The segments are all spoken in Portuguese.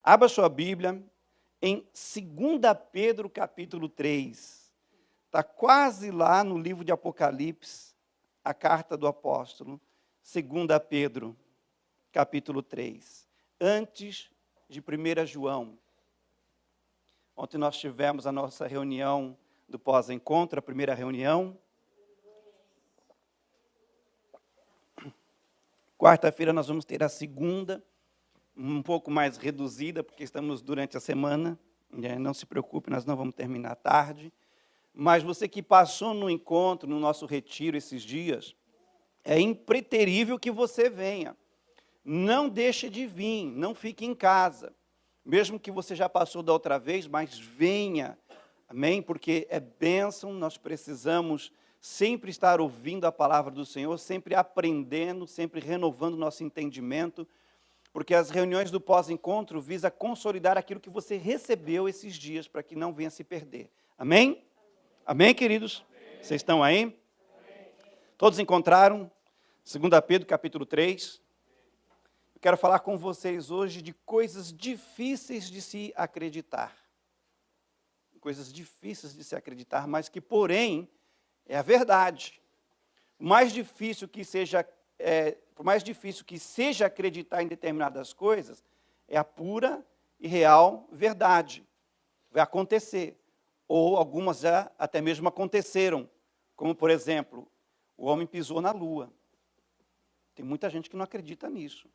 Abra sua Bíblia em 2 Pedro, capítulo 3. Está quase lá no livro de Apocalipse, a carta do apóstolo. 2 Pedro, capítulo 3. Antes de 1 João. Ontem nós tivemos a nossa reunião do pós-encontro, a primeira reunião. Quarta-feira nós vamos ter a segunda, um pouco mais reduzida, porque estamos durante a semana. Não se preocupe, nós não vamos terminar tarde. Mas você que passou no encontro, no nosso retiro esses dias, é impreterível que você venha. Não deixe de vir, não fique em casa. Mesmo que você já passou da outra vez, mas venha. Amém? Porque é bênção, nós precisamos sempre estar ouvindo a palavra do Senhor, sempre aprendendo, sempre renovando nosso entendimento, porque as reuniões do pós-encontro visam consolidar aquilo que você recebeu esses dias, para que não venha se perder. Amém? Amém, queridos? Amém. Vocês estão aí? Amém. Todos encontraram? 2 Pedro, capítulo 3. Eu quero falar com vocês hoje de coisas difíceis de se acreditar. Coisas difíceis de se acreditar, mas que, porém, é a verdade. Por mais difícil que seja acreditar em determinadas coisas, é a pura e real verdade. Vai acontecer. Ou algumas já até mesmo aconteceram. Como, por exemplo, o homem pisou na lua. Tem muita gente que não acredita nisso.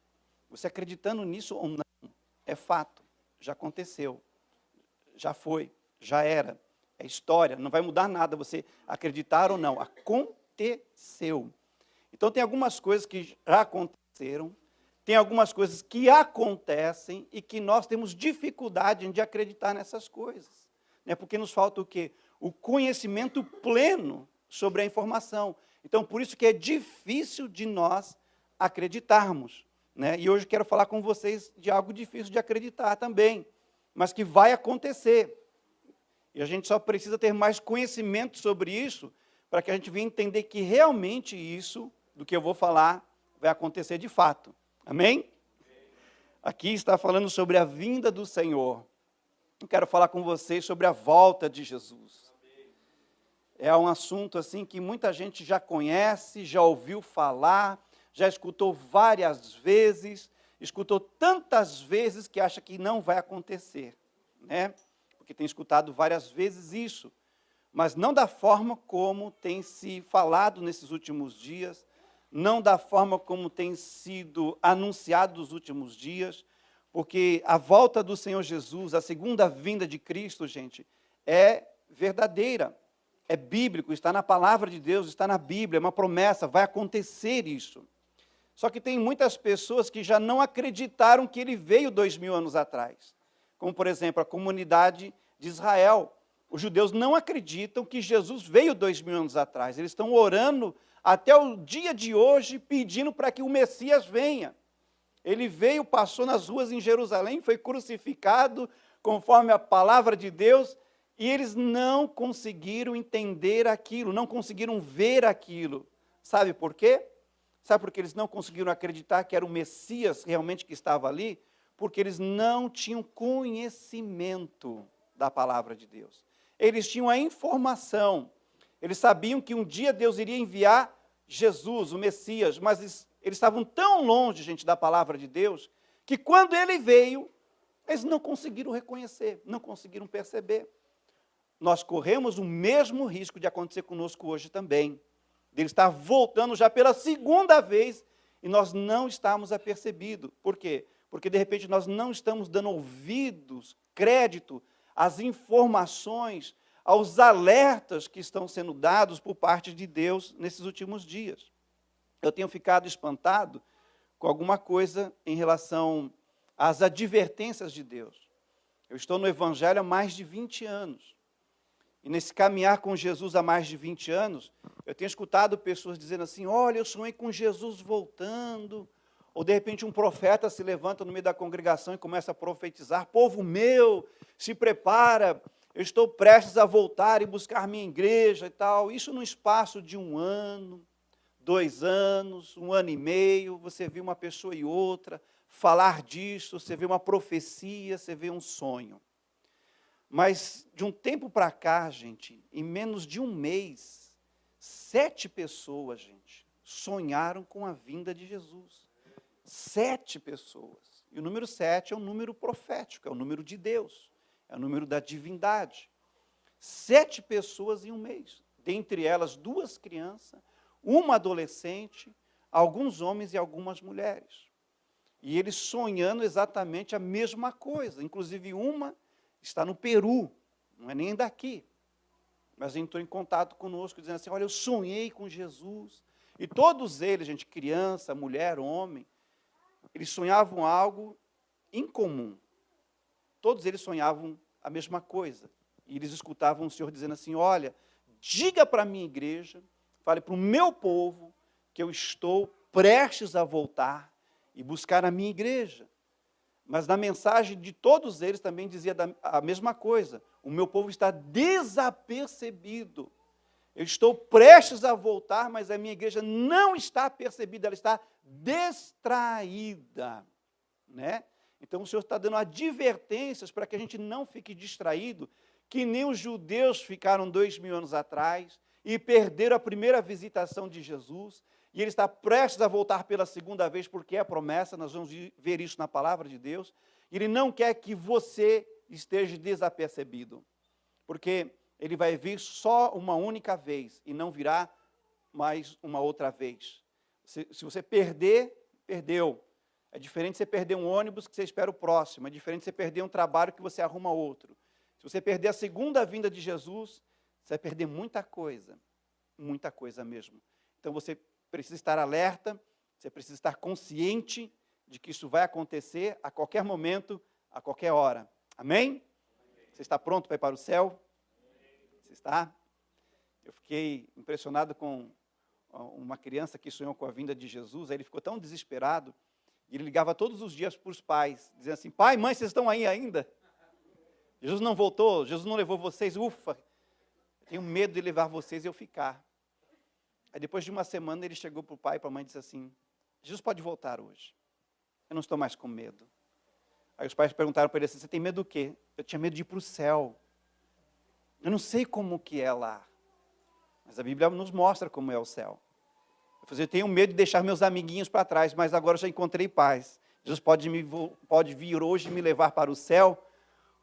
Você acreditando nisso ou não, é fato. Já aconteceu. Já foi. Já era. É história. Não vai mudar nada você acreditar ou não. Aconteceu. Então, tem algumas coisas que já aconteceram, tem algumas coisas que acontecem e que nós temos dificuldade de acreditar nessas coisas. Porque nos falta o quê? O conhecimento pleno sobre a informação. Então, por isso que é difícil de nós acreditarmos. E hoje quero falar com vocês de algo difícil de acreditar também, mas que vai acontecer. E a gente só precisa ter mais conhecimento sobre isso, para que a gente venha entender que realmente isso, do que eu vou falar, vai acontecer de fato. Amém? Aqui está falando sobre a vinda do Senhor. Eu quero falar com vocês sobre a volta de Jesus. É um assunto assim que muita gente já conhece, já ouviu falar, já escutou várias vezes, escutou tantas vezes que acha que não vai acontecer, Porque tem escutado várias vezes isso, mas não da forma como tem se falado nesses últimos dias, não da forma como tem sido anunciado nos últimos dias, porque a volta do Senhor Jesus, a segunda vinda de Cristo, gente, é verdadeira, é bíblico, está na palavra de Deus, está na Bíblia, é uma promessa, vai acontecer isso. Só que tem muitas pessoas que já não acreditaram que ele veio 2000 anos atrás, como, por exemplo, a comunidade de Israel. Os judeus não acreditam que Jesus veio 2000 anos atrás, eles estão orando até o dia de hoje, pedindo para que o Messias venha. Ele veio, passou nas ruas em Jerusalém, foi crucificado, conforme a palavra de Deus, e eles não conseguiram entender aquilo, não conseguiram ver aquilo. Sabe por quê? Sabe por que eles não conseguiram acreditar que era o Messias realmente que estava ali? Porque eles não tinham conhecimento da palavra de Deus. Eles tinham a informação, eles sabiam que um dia Deus iria enviar Jesus, o Messias, mas eles estavam tão longe, gente, da palavra de Deus, que quando ele veio, eles não conseguiram reconhecer, não conseguiram perceber. Nós corremos o mesmo risco de acontecer conosco hoje também, de ele estar voltando já pela segunda vez, e nós não estamos apercebidos. Por quê? Porque, de repente, nós não estamos dando ouvidos, crédito, às informações, aos alertas que estão sendo dados por parte de Deus nesses últimos dias. Eu tenho ficado espantado com alguma coisa em relação às advertências de Deus. Eu estou no Evangelho há mais de 20 anos. E nesse caminhar com Jesus há mais de 20 anos, eu tenho escutado pessoas dizendo assim, olha, eu sonhei com Jesus voltando. Ou, de repente, um profeta se levanta no meio da congregação e começa a profetizar, povo meu, se prepara, eu estou prestes a voltar e buscar minha igreja e tal. Isso num espaço de 1 ano, 2 anos, 1 ano e meio, você viu uma pessoa e outra falar disso, você vê uma profecia, você vê um sonho. Mas de um tempo para cá, gente, em menos de um mês, 7 pessoas, gente, sonharam com a vinda de Jesus. 7 pessoas. E o número 7 é um número profético, é o número de Deus, é o número da divindade. 7 pessoas em um mês. Dentre elas, 2 crianças, uma adolescente, alguns homens e algumas mulheres. E eles sonhando exatamente a mesma coisa. Inclusive, uma está no Peru, não é nem daqui. Mas entrou em contato conosco, dizendo assim, olha, eu sonhei com Jesus. E todos eles, gente, criança, mulher, homem, eles sonhavam algo incomum. Todos eles sonhavam a mesma coisa. E eles escutavam o Senhor dizendo assim, olha, diga para a minha igreja, fale para o meu povo, que eu estou prestes a voltar e buscar a minha igreja. Mas na mensagem de todos eles também dizia a mesma coisa. O meu povo está desapercebido. Eu estou prestes a voltar, mas a minha igreja não está percebida, ela está distraída. Né? Então o Senhor está dando advertências para que a gente não fique distraído, que nem os judeus ficaram 2000 anos atrás e perderam a primeira visitação de Jesus, e ele está prestes a voltar pela segunda vez, porque é promessa, nós vamos ver isso na palavra de Deus, e ele não quer que você esteja desapercebido, porque ele vai vir só uma única vez, e não virá mais uma outra vez. Se você perder, perdeu. É diferente você perder um ônibus que você espera o próximo, é diferente você perder um trabalho que você arruma outro. Se você perder a segunda vinda de Jesus, você vai perder muita coisa mesmo. Então você precisa estar alerta, você precisa estar consciente de que isso vai acontecer a qualquer momento, a qualquer hora. Amém? Você está pronto para ir para o céu? Você está? Eu fiquei impressionado com uma criança que sonhou com a vinda de Jesus, aí ele ficou tão desesperado, e ele ligava todos os dias para os pais, dizendo assim, pai, mãe, vocês estão aí ainda? Jesus não voltou, Jesus não levou vocês, ufa, eu tenho medo de levar vocês e eu ficar. Aí depois de uma semana ele chegou para o pai e para a mãe e disse assim, Jesus pode voltar hoje, eu não estou mais com medo. Aí os pais perguntaram para ele assim, você tem medo do quê? Eu tinha medo de ir para o céu, eu não sei como que é lá, mas a Bíblia nos mostra como é o céu. Eu tenho medo de deixar meus amiguinhos para trás, mas agora eu já encontrei paz. Jesus pode vir hoje e me levar para o céu,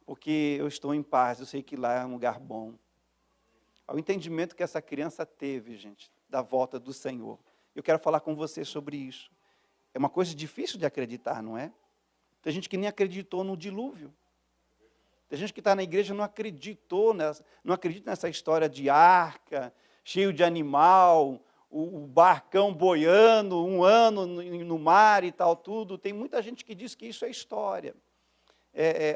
porque eu estou em paz, eu sei que lá é um lugar bom. Ao entendimento que essa criança teve, gente, da volta do Senhor. Eu quero falar com você sobre isso. É uma coisa difícil de acreditar, não é? Tem gente que nem acreditou no dilúvio. Tem gente que está na igreja e não acredita nessa história de arca, cheio de animal, o barcão boiando, um ano no mar e tal, tudo. Tem muita gente que diz que isso é história.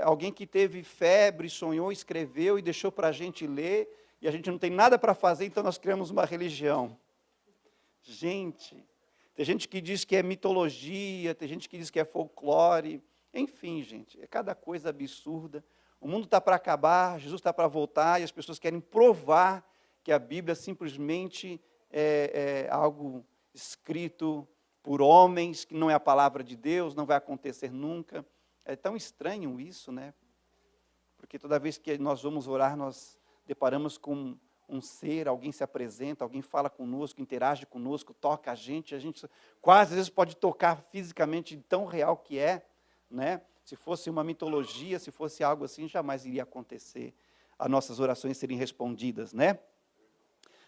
Alguém que teve febre, sonhou, escreveu e deixou para a gente ler, e a gente não tem nada para fazer, então nós criamos uma religião. Gente, tem gente que diz que é mitologia, tem gente que diz que é folclore, enfim, gente, é cada coisa absurda. O mundo está para acabar, Jesus está para voltar, e as pessoas querem provar que a Bíblia simplesmente é algo escrito por homens, que não é a palavra de Deus, não vai acontecer nunca. É tão estranho isso, né? Porque toda vez que nós vamos orar, nós deparamos com um ser, alguém se apresenta, alguém fala conosco, interage conosco, toca a gente quase às vezes pode tocar fisicamente de tão real que é, né? Se fosse uma mitologia, se fosse algo assim, jamais iria acontecer, as nossas orações serem respondidas, né?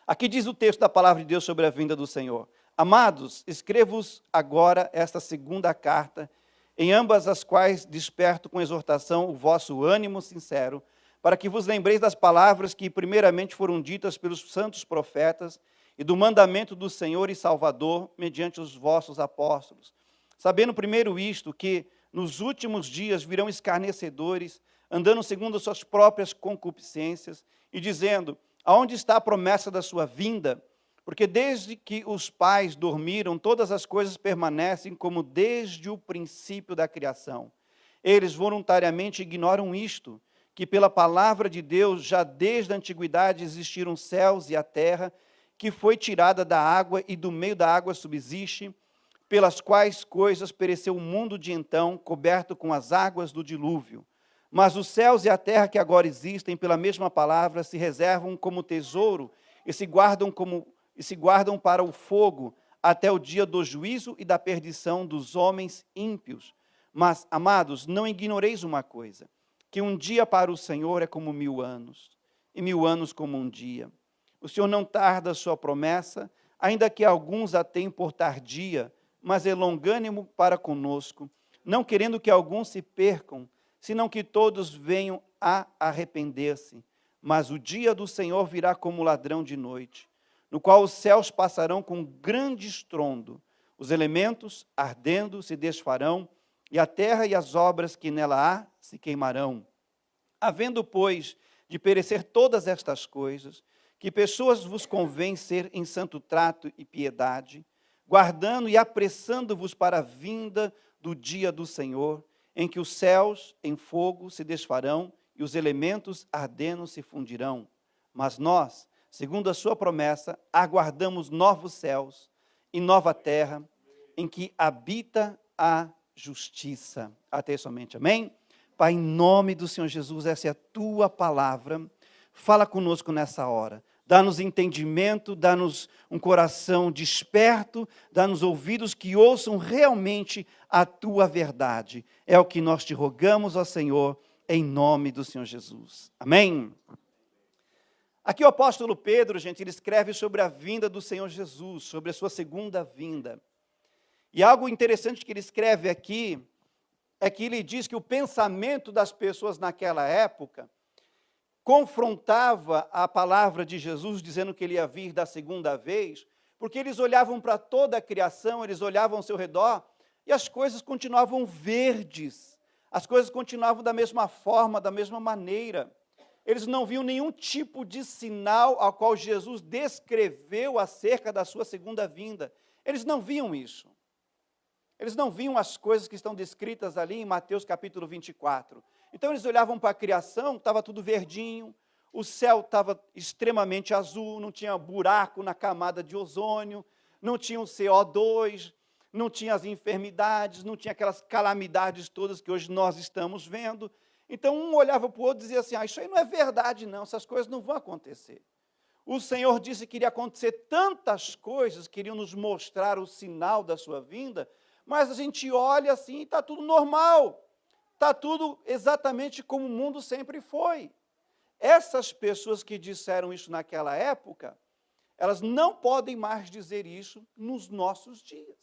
Aqui diz o texto da palavra de Deus sobre a vinda do Senhor. Amados, escrevo-vos agora esta segunda carta, em ambas as quais desperto com exortação o vosso ânimo sincero, para que vos lembreis das palavras que primeiramente foram ditas pelos santos profetas e do mandamento do Senhor e Salvador mediante os vossos apóstolos. Sabendo primeiro isto, que nos últimos dias virão escarnecedores, andando segundo suas próprias concupiscências, e dizendo, aonde está a promessa da sua vinda? Porque desde que os pais dormiram, todas as coisas permanecem como desde o princípio da criação. Eles voluntariamente ignoram isto, que pela palavra de Deus, já desde a antiguidade existiram céus e a terra, que foi tirada da água e do meio da água subsiste, pelas quais coisas pereceu o mundo de então, coberto com as águas do dilúvio. Mas os céus e a terra que agora existem, pela mesma palavra, se reservam como tesouro e se guardam para o fogo, até o dia do juízo e da perdição dos homens ímpios. Mas, amados, não ignoreis uma coisa, que um dia para o Senhor é como 1000 anos, e 1000 anos como um dia. O Senhor não tarda a sua promessa, ainda que alguns a tenham por tardia, mas é longânimo para conosco, não querendo que alguns se percam, senão que todos venham a arrepender-se. Mas o dia do Senhor virá como ladrão de noite, no qual os céus passarão com grande estrondo, os elementos, ardendo, se desfarão, e a terra e as obras que nela há se queimarão. Havendo, pois, de perecer todas estas coisas, que pessoas vos convém ser em santo trato e piedade, guardando e apressando-vos para a vinda do dia do Senhor, em que os céus em fogo se desfarão e os elementos ardendo se fundirão. Mas nós, segundo a sua promessa, aguardamos novos céus e nova terra, em que habita a justiça. Até somente, amém? Pai, em nome do Senhor Jesus, essa é a tua palavra. Fala conosco nessa hora. Dá-nos entendimento, dá-nos um coração desperto, dá-nos ouvidos que ouçam realmente a tua verdade. É o que nós te rogamos, ó Senhor, em nome do Senhor Jesus. Amém? Aqui o apóstolo Pedro, gente, ele escreve sobre a vinda do Senhor Jesus, sobre a sua segunda vinda. E algo interessante que ele escreve aqui é que ele diz que o pensamento das pessoas naquela época confrontava a palavra de Jesus, dizendo que ele ia vir da segunda vez, porque eles olhavam para toda a criação, eles olhavam ao seu redor, e as coisas continuavam verdes, as coisas continuavam da mesma forma, da mesma maneira. Eles não viam nenhum tipo de sinal ao qual Jesus descreveu acerca da sua segunda vinda. Eles não viam isso. Eles não viam as coisas que estão descritas ali em Mateus capítulo 24. Então eles olhavam para a criação, estava tudo verdinho, o céu estava extremamente azul, não tinha buraco na camada de ozônio, não tinha o CO2, não tinha as enfermidades, não tinha aquelas calamidades todas que hoje nós estamos vendo. Então um olhava para o outro e dizia assim, isso aí não é verdade não, essas coisas não vão acontecer. O Senhor disse que iria acontecer tantas coisas, que iriam nos mostrar o sinal da sua vinda, mas a gente olha assim e está tudo normal. Está tudo exatamente como o mundo sempre foi. Essas pessoas que disseram isso naquela época, elas não podem mais dizer isso nos nossos dias.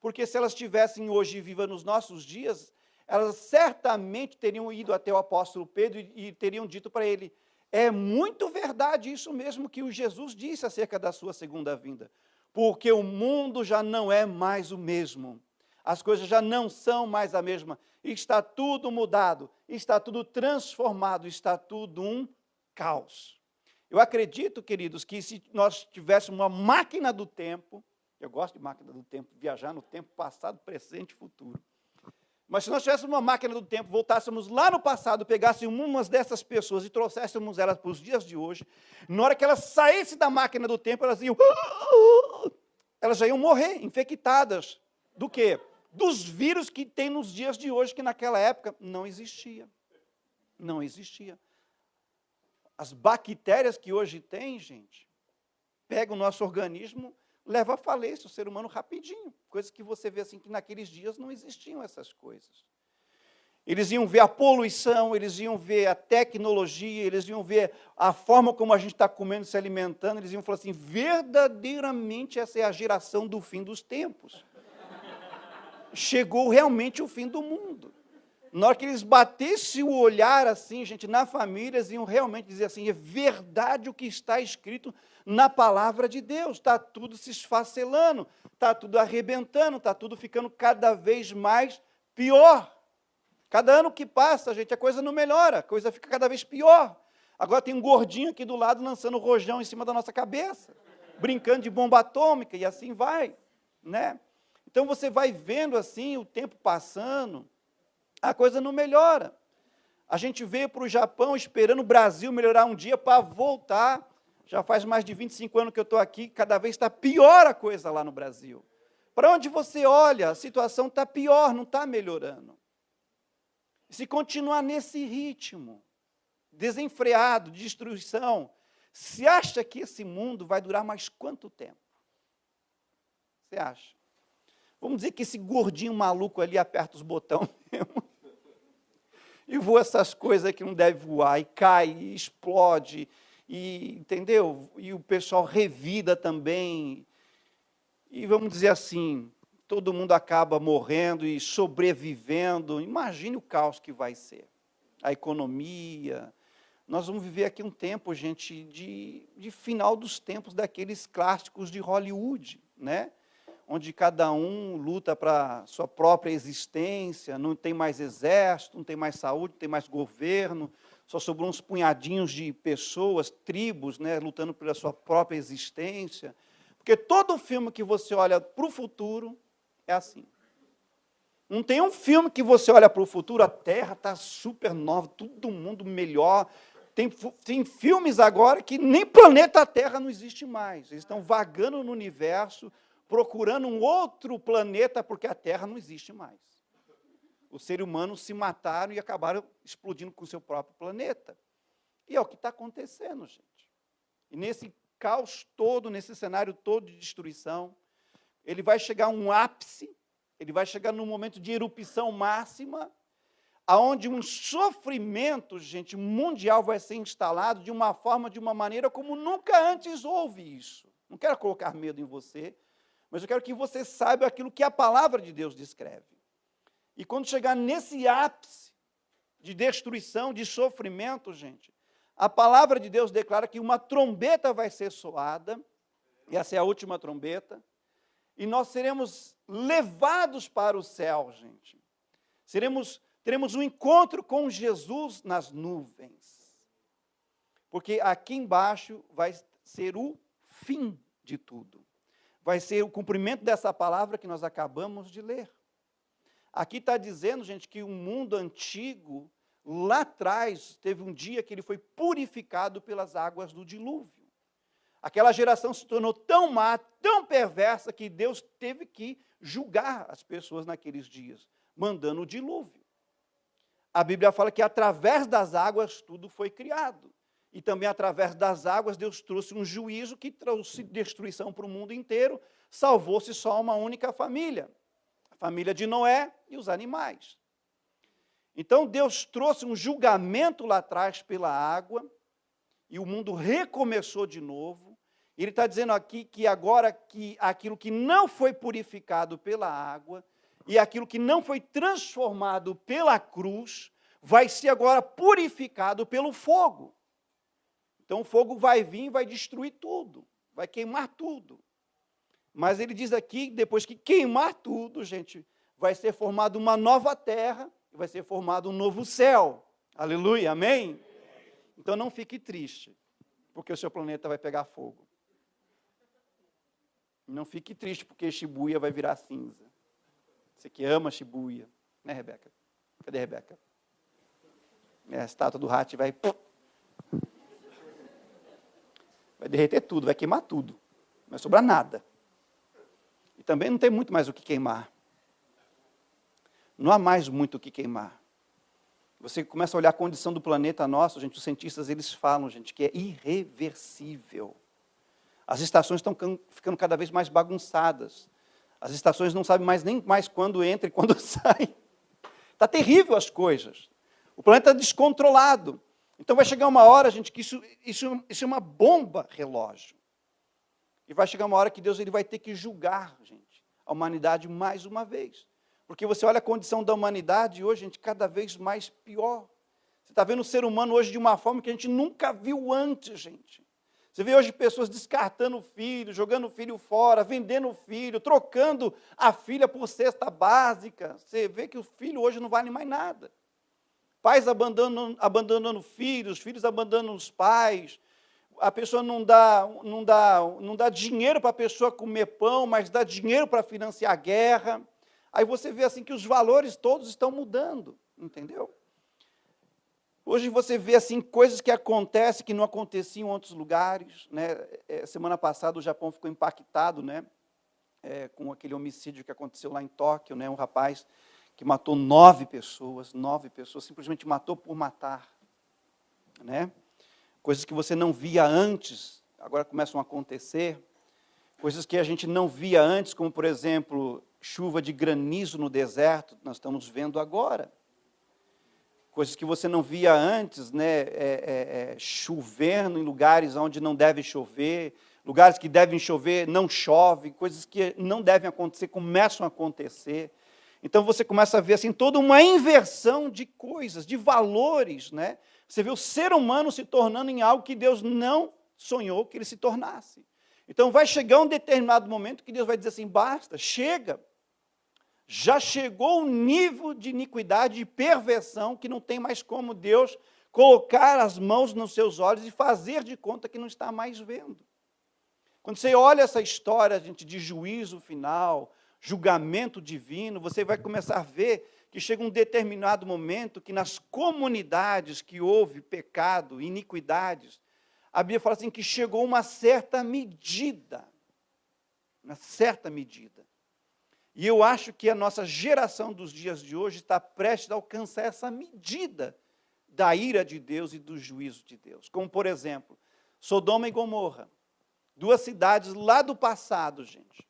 Porque se elas estivessem hoje vivas nos nossos dias, elas certamente teriam ido até o apóstolo Pedro e teriam dito para ele, é muito verdade isso mesmo que o Jesus disse acerca da sua segunda vinda. Porque o mundo já não é mais o mesmo. As coisas já não são mais a mesma. Está tudo mudado, está tudo transformado, está tudo um caos. Eu acredito, queridos, que se nós tivéssemos uma máquina do tempo, eu gosto de máquina do tempo, viajar no tempo passado, presente e futuro. Mas se nós tivéssemos uma máquina do tempo, voltássemos lá no passado, pegássemos umas dessas pessoas e trouxéssemos elas para os dias de hoje, na hora que elas saíssem da máquina do tempo, elas já iam morrer, infectadas. Do quê? Dos vírus que tem nos dias de hoje, que naquela época não existia. Não existia. As bactérias que hoje tem, gente, pegam o nosso organismo, leva à falência o ser humano rapidinho. Coisas que você vê assim, que naqueles dias não existiam essas coisas. Eles iam ver a poluição, eles iam ver a tecnologia, eles iam ver a forma como a gente está comendo, se alimentando, eles iam falar assim, verdadeiramente essa é a geração do fim dos tempos. Chegou realmente o fim do mundo. Na hora que eles batessem o olhar assim, gente, na família, eles iam realmente dizer assim, é verdade o que está escrito na palavra de Deus, está tudo se esfacelando, está tudo arrebentando, está tudo ficando cada vez mais pior. Cada ano que passa, gente, a coisa não melhora, a coisa fica cada vez pior. Agora tem um gordinho aqui do lado lançando rojão em cima da nossa cabeça, brincando de bomba atômica, e assim vai, né? Então você vai vendo assim, o tempo passando, a coisa não melhora. A gente veio para o Japão esperando o Brasil melhorar um dia para voltar. Já faz mais de 25 anos que eu estou aqui, cada vez está pior a coisa lá no Brasil. Para onde você olha, a situação está pior, não está melhorando. Se continuar nesse ritmo, desenfreado, de destruição, se acha que esse mundo vai durar mais quanto tempo? Você acha? Vamos dizer que esse gordinho maluco ali aperta os botões mesmo, e voa essas coisas que não deve voar, e cai, e explode, e, entendeu? E o pessoal revida também. E vamos dizer assim, todo mundo acaba morrendo e sobrevivendo. Imagine o caos que vai ser. A economia. Nós vamos viver aqui um tempo, gente, de final dos tempos daqueles clássicos de Hollywood, né? Onde cada um luta para sua própria existência, não tem mais exército, não tem mais saúde, não tem mais governo, só sobrou uns punhadinhos de pessoas, tribos, né, lutando pela sua própria existência. Porque todo filme que você olha para o futuro é assim. Não tem um filme que você olha para o futuro, a Terra está super nova, todo mundo melhor. Tem filmes agora que nem planeta Terra não existe mais. Eles estão vagando no universo, procurando um outro planeta, porque a Terra não existe mais. Os seres humanos se mataram e acabaram explodindo com o seu próprio planeta. E é o que está acontecendo, gente. E nesse caos todo, nesse cenário todo de destruição, ele vai chegar a um ápice, ele vai chegar num momento de erupção máxima, aonde um sofrimento, gente, mundial vai ser instalado de uma forma, de uma maneira como nunca antes houve isso. Não quero colocar medo em você, mas eu quero que você saiba aquilo que a palavra de Deus descreve. E quando chegar nesse ápice de destruição, de sofrimento, gente, a palavra de Deus declara que uma trombeta vai ser soada, e essa é a última trombeta, e nós seremos levados para o céu, gente. Teremos um encontro com Jesus nas nuvens. Porque aqui embaixo vai ser o fim de tudo. Vai ser o cumprimento dessa palavra que nós acabamos de ler. Aqui está dizendo, gente, que o mundo antigo, lá atrás, teve um dia que ele foi purificado pelas águas do dilúvio. Aquela geração se tornou tão má, tão perversa, que Deus teve que julgar as pessoas naqueles dias, mandando o dilúvio. A Bíblia fala que através das águas tudo foi criado. E também através das águas Deus trouxe um juízo que trouxe destruição para o mundo inteiro, salvou-se só uma única família, a família de Noé e os animais. Então Deus trouxe um julgamento lá atrás pela água, e o mundo recomeçou de novo. Ele está dizendo aqui que agora que aquilo que não foi purificado pela água, e aquilo que não foi transformado pela cruz, vai ser agora purificado pelo fogo. Então o fogo vai vir e vai destruir tudo, vai queimar tudo. Mas ele diz aqui, depois que queimar tudo, gente, vai ser formada uma nova terra, e vai ser formado um novo céu. Aleluia, amém? Então não fique triste, porque o seu planeta vai pegar fogo. Não fique triste, porque Shibuya vai virar cinza. Você que ama Shibuya, né, Rebeca? Cadê a Rebeca? A estátua do Hachi vai derreter tudo, vai queimar tudo. Não vai sobrar nada. E também não tem muito mais o que queimar. Não há mais muito o que queimar. Você começa a olhar a condição do planeta nosso, gente, os cientistas, eles falam, gente, que é irreversível. As estações estão ficando cada vez mais bagunçadas. As estações não sabem nem mais quando entra e quando sai. Está terrível as coisas. O planeta está descontrolado. Então vai chegar uma hora, gente, que isso é uma bomba relógio. E vai chegar uma hora que Deus ele vai ter que julgar, gente, a humanidade mais uma vez. Porque você olha a condição da humanidade hoje, gente, cada vez mais pior. Você está vendo o ser humano hoje de uma forma que a gente nunca viu antes, gente. Você vê hoje pessoas descartando o filho, jogando o filho fora, vendendo o filho, trocando a filha por cesta básica. Você vê que o filho hoje não vale mais nada. Pais abandonando filhos abandonando os pais. A pessoa não dá dinheiro para a pessoa comer pão, mas dá dinheiro para financiar a guerra. Aí você vê assim que os valores todos estão mudando, entendeu? Hoje você vê assim coisas que acontecem que não aconteciam em outros lugares, né? Semana passada o Japão ficou impactado, né? com aquele homicídio que aconteceu lá em Tóquio, né? Um rapaz que matou 9 pessoas, simplesmente matou por matar, né? Coisas que você não via antes, agora começam a acontecer, coisas que a gente não via antes, como, por exemplo, chuva de granizo no deserto, nós estamos vendo agora. Coisas que você não via antes, né? Chovendo em lugares onde não deve chover, lugares que devem chover, não chove, coisas que não devem acontecer, começam a acontecer. Então você começa a ver assim, toda uma inversão de coisas, de valores, né? Você vê o ser humano se tornando em algo que Deus não sonhou que ele se tornasse. Então vai chegar um determinado momento que Deus vai dizer assim, basta, chega. Já chegou o nível de iniquidade, de perversão, que não tem mais como Deus colocar as mãos nos seus olhos e fazer de conta que não está mais vendo. Quando você olha essa história, gente, de juízo final, julgamento divino, você vai começar a ver que chega um determinado momento que nas comunidades que houve pecado, iniquidades, a Bíblia fala assim que chegou uma certa medida. E eu acho que a nossa geração dos dias de hoje está prestes a alcançar essa medida da ira de Deus e do juízo de Deus. Como, por exemplo, Sodoma e Gomorra. 2 cidades lá do passado, gente.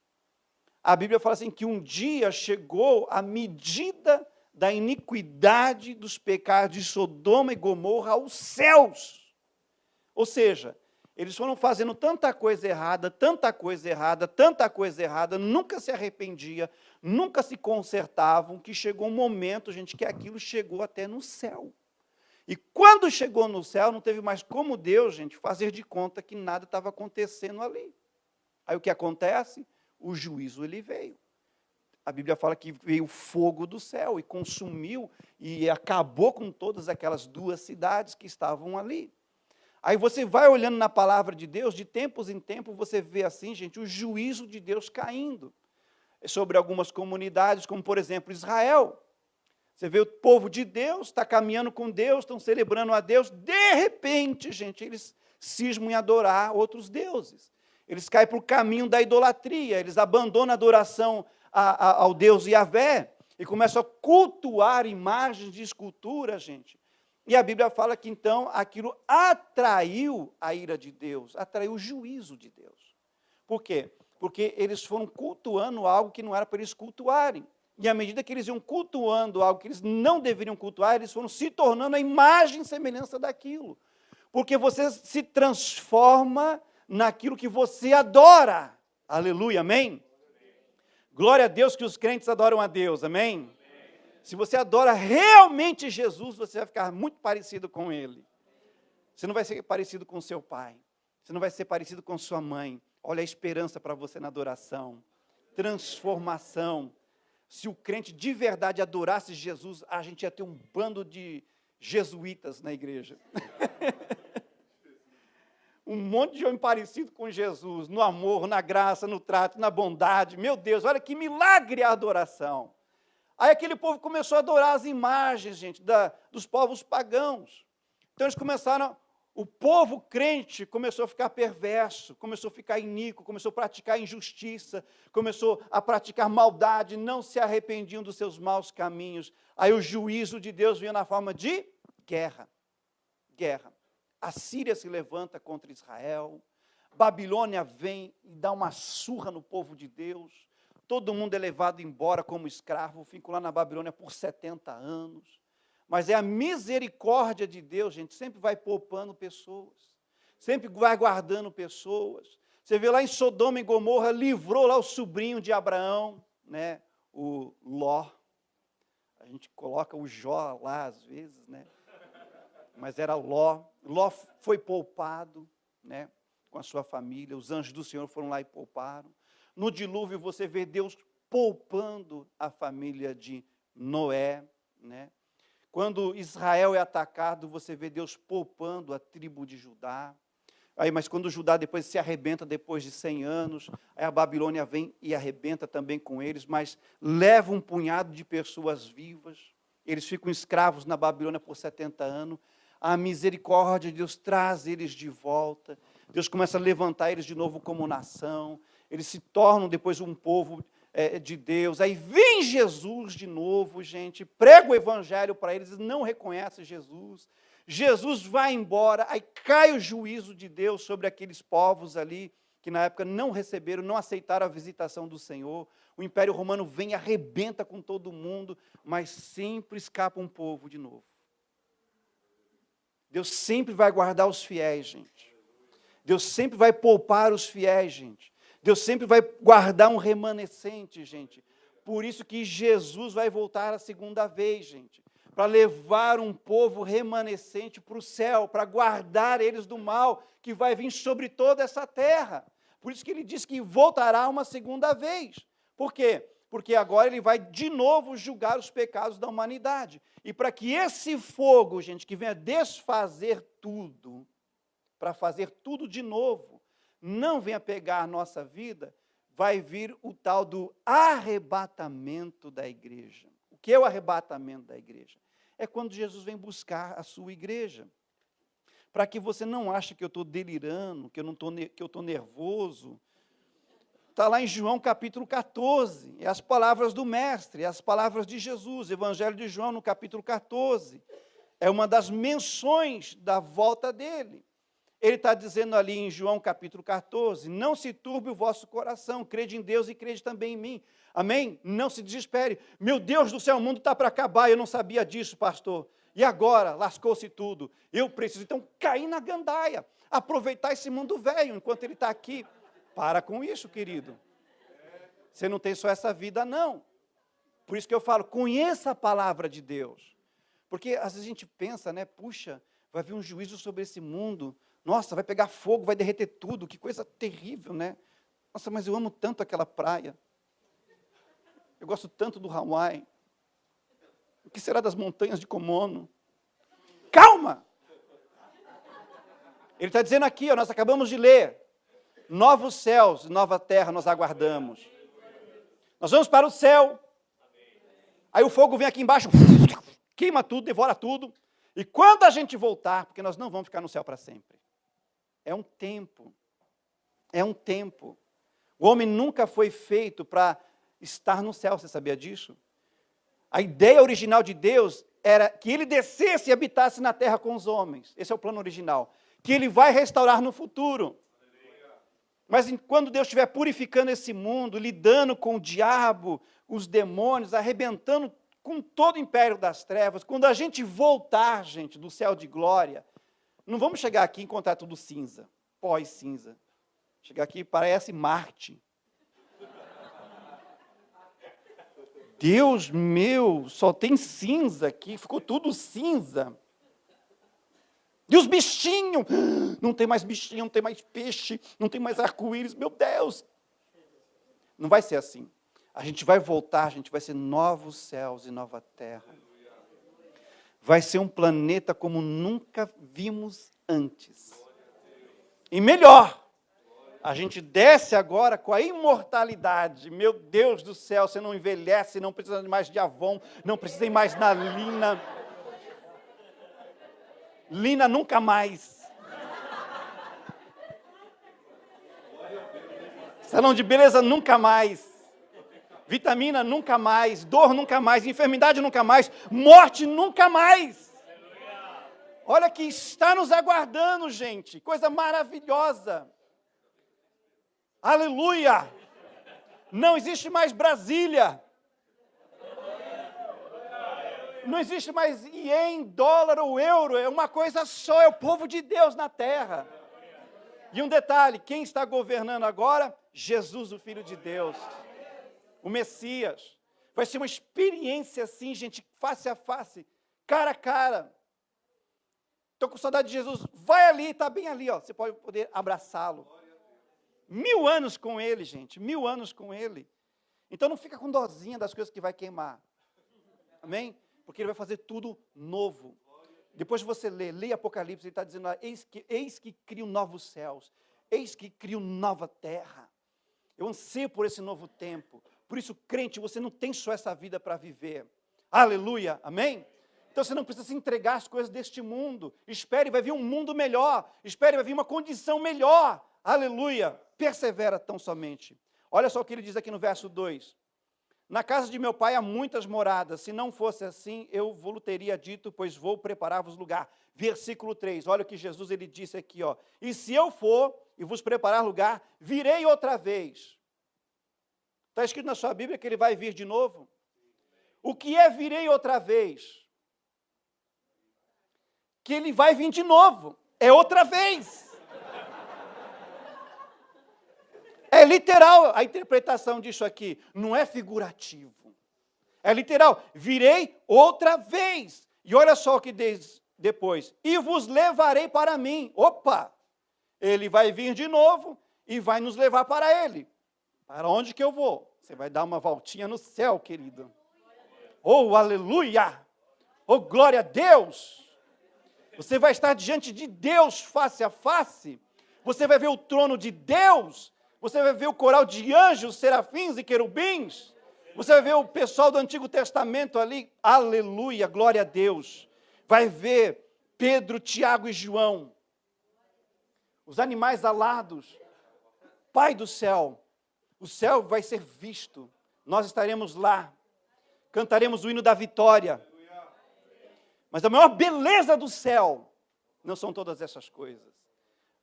A Bíblia fala assim que um dia chegou a medida da iniquidade dos pecados de Sodoma e Gomorra aos céus. Ou seja, eles foram fazendo tanta coisa errada, nunca se arrependia, nunca se consertavam, que chegou um momento, gente, que aquilo chegou até no céu. E quando chegou no céu, não teve mais como Deus, gente, fazer de conta que nada estava acontecendo ali. Aí o que acontece? O juízo, ele veio. A Bíblia fala que veio fogo do céu e consumiu e acabou com todas aquelas 2 cidades que estavam ali. Aí você vai olhando na palavra de Deus, de tempos em tempos, você vê assim, gente, o juízo de Deus caindo sobre algumas comunidades, como, por exemplo, Israel. Você vê o povo de Deus, está caminhando com Deus, estão celebrando a Deus, de repente, gente, eles cismam em adorar outros deuses. Eles caem para o caminho da idolatria, eles abandonam a adoração ao Deus Yahvé e começam a cultuar imagens de escultura, gente. E a Bíblia fala que, então, aquilo atraiu a ira de Deus, atraiu o juízo de Deus. Por quê? Porque eles foram cultuando algo que não era para eles cultuarem. E à medida que eles iam cultuando algo que eles não deveriam cultuar, eles foram se tornando a imagem e semelhança daquilo. Porque você se transforma naquilo que você adora. Aleluia, amém? Glória a Deus que os crentes adoram a Deus, amém? Se você adora realmente Jesus, você vai ficar muito parecido com Ele. Você não vai ser parecido com seu pai. Você não vai ser parecido com sua mãe. Olha a esperança para você na adoração. Transformação. Se o crente de verdade adorasse Jesus, a gente ia ter um bando de jesuítas na igreja. Um monte de homem parecido com Jesus, no amor, na graça, no trato, na bondade. Meu Deus, olha que milagre a adoração. Aí aquele povo começou a adorar as imagens, gente, dos povos pagãos. Então eles começaram, o povo crente começou a ficar perverso, começou a ficar iníquo, começou a praticar injustiça, começou a praticar maldade, não se arrependiam dos seus maus caminhos. Aí o juízo de Deus vinha na forma de guerra. Guerra. A Síria se levanta contra Israel, Babilônia vem e dá uma surra no povo de Deus, todo mundo é levado embora como escravo, fico lá na Babilônia por 70 anos. Mas é a misericórdia de Deus, gente, sempre vai poupando pessoas, sempre vai guardando pessoas. Você vê lá em Sodoma e Gomorra, livrou lá o sobrinho de Abraão, né, o Ló. A gente coloca o Jó lá às vezes, né? Mas era Ló. Ló foi poupado, né, com a sua família. Os anjos do Senhor foram lá e pouparam. No dilúvio você vê Deus poupando a família de Noé, né? Quando Israel é atacado, você vê Deus poupando a tribo de Judá. Aí, mas quando Judá depois se arrebenta, depois de 100 anos, aí a Babilônia vem e arrebenta também com eles, mas leva um punhado de pessoas vivas. Eles ficam escravos na Babilônia por 70 anos. A misericórdia de Deus traz eles de volta. Deus começa a levantar eles de novo como nação. eles se tornam depois um povo de Deus. Aí vem Jesus de novo, gente, prega o evangelho para eles, não reconhecem Jesus. Jesus vai embora, aí cai o juízo de Deus sobre aqueles povos ali, que na época não receberam, não aceitaram a visitação do Senhor. O Império Romano vem e arrebenta com todo mundo, mas sempre escapa um povo de novo. Deus sempre vai guardar os fiéis, gente. Deus sempre vai poupar os fiéis, gente. Deus sempre vai guardar um remanescente, gente. Por isso que Jesus vai voltar a segunda vez, gente. Para levar um povo remanescente para o céu, para guardar eles do mal que vai vir sobre toda essa terra. Por isso que ele diz que voltará uma segunda vez. Por quê? Porque agora ele vai de novo julgar os pecados da humanidade. E para que esse fogo, gente, que venha desfazer tudo, para fazer tudo de novo, não venha pegar a nossa vida, vai vir o tal do arrebatamento da igreja. O que é o arrebatamento da igreja? É quando Jesus vem buscar a sua igreja. Para que você não ache que eu estou delirando, que eu estou nervoso. Está lá em João capítulo 14, é as palavras do Mestre, é as palavras de Jesus, Evangelho de João no capítulo 14. É uma das menções da volta dele. Ele está dizendo ali em João capítulo 14, não se turbe o vosso coração, crede em Deus e crede também em mim. Amém? Não se desespere. Meu Deus do céu, o mundo está para acabar, eu não sabia disso, pastor. E agora? Lascou-se tudo. Eu preciso, então, cair na gandaia, aproveitar esse mundo velho enquanto ele está aqui. Para com isso, querido. Você não tem só essa vida, não. Por isso que eu falo, conheça a palavra de Deus. Porque às vezes a gente pensa, né, puxa, vai vir um juízo sobre esse mundo. Nossa, vai pegar fogo, vai derreter tudo, que coisa terrível, né? Nossa, mas eu amo tanto aquela praia. Eu gosto tanto do Hawaii. O que será das montanhas de Komono? Calma! Ele está dizendo aqui, ó, nós acabamos de ler, novos céus e nova terra nós aguardamos. Nós vamos para o céu, aí o fogo vem aqui embaixo, queima tudo, devora tudo, e quando a gente voltar, porque nós não vamos ficar no céu para sempre, é um tempo, o homem nunca foi feito para estar no céu, você sabia disso? A ideia original de Deus era que ele descesse e habitasse na terra com os homens, esse é o plano original, que ele vai restaurar no futuro. Mas quando Deus estiver purificando esse mundo, lidando com o diabo, os demônios, arrebentando com todo o império das trevas, quando a gente voltar, gente, do céu de glória, não vamos chegar aqui e encontrar tudo cinza, pós-cinza. Chegar aqui parece Marte. Deus meu, só tem cinza aqui, ficou tudo cinza. E os bichinhos, não tem mais bichinho, não tem mais peixe, não tem mais arco-íris, meu Deus. Não vai ser assim. A gente vai voltar, a gente vai ser novos céus e nova terra. Vai ser um planeta como nunca vimos antes. E melhor, a gente desce agora com a imortalidade. Meu Deus do céu, você não envelhece, não precisa mais de Avon, não precisa ir mais na Lina. Lina nunca mais. Salão de beleza nunca mais. Vitamina nunca mais. Dor nunca mais. Enfermidade nunca mais. Morte nunca mais. Olha que está nos aguardando, gente. Coisa maravilhosa. Aleluia. Não existe mais Brasília. Não existe mais ien, dólar ou euro, é uma coisa só, é o povo de Deus na terra. E um detalhe, quem está governando agora? Jesus, o Filho de Deus, o Messias. Vai ser uma experiência assim, gente, face a face, cara a cara. Estou com saudade de Jesus, vai ali, está bem ali, ó. Você pode poder abraçá-lo. 1000 anos com ele, gente, 1000 anos com ele. Então não fica com dozinha das coisas que vai queimar. Amém? Porque ele vai fazer tudo novo. Depois você lê Apocalipse, ele está dizendo, eis que crio novos céus, eis que crio nova terra. Eu anseio por esse novo tempo. Por isso, crente, você não tem só essa vida para viver. Aleluia, amém? Então você não precisa se entregar às coisas deste mundo. Espere, vai vir um mundo melhor. Espere, vai vir uma condição melhor. Aleluia. Persevera tão somente. Olha só o que ele diz aqui no verso 2. Na casa de meu pai há muitas moradas. Se não fosse assim, eu vos teria dito, pois vou preparar-vos lugar. Versículo 3. Olha o que Jesus ele disse aqui, ó. E se eu for e vos preparar lugar, virei outra vez. Está escrito na sua Bíblia que ele vai vir de novo? O que é virei outra vez? Que ele vai vir de novo. É outra vez. É literal a interpretação disso aqui. Não é figurativo. É literal. Virei outra vez. E olha só o que diz depois. E vos levarei para mim. Opa! Ele vai vir de novo e vai nos levar para ele. Para onde que eu vou? Você vai dar uma voltinha no céu, querido. Oh, aleluia! Oh, glória a Deus! Você vai estar diante de Deus face a face. Você vai ver o trono de Deus. Você vai ver o coral de anjos, serafins e querubins. Você vai ver o pessoal do Antigo Testamento ali. Aleluia, glória a Deus. Vai ver Pedro, Tiago e João. Os animais alados. Pai do céu. O céu vai ser visto. Nós estaremos lá. Cantaremos o hino da vitória. Mas a maior beleza do céu não são todas essas coisas.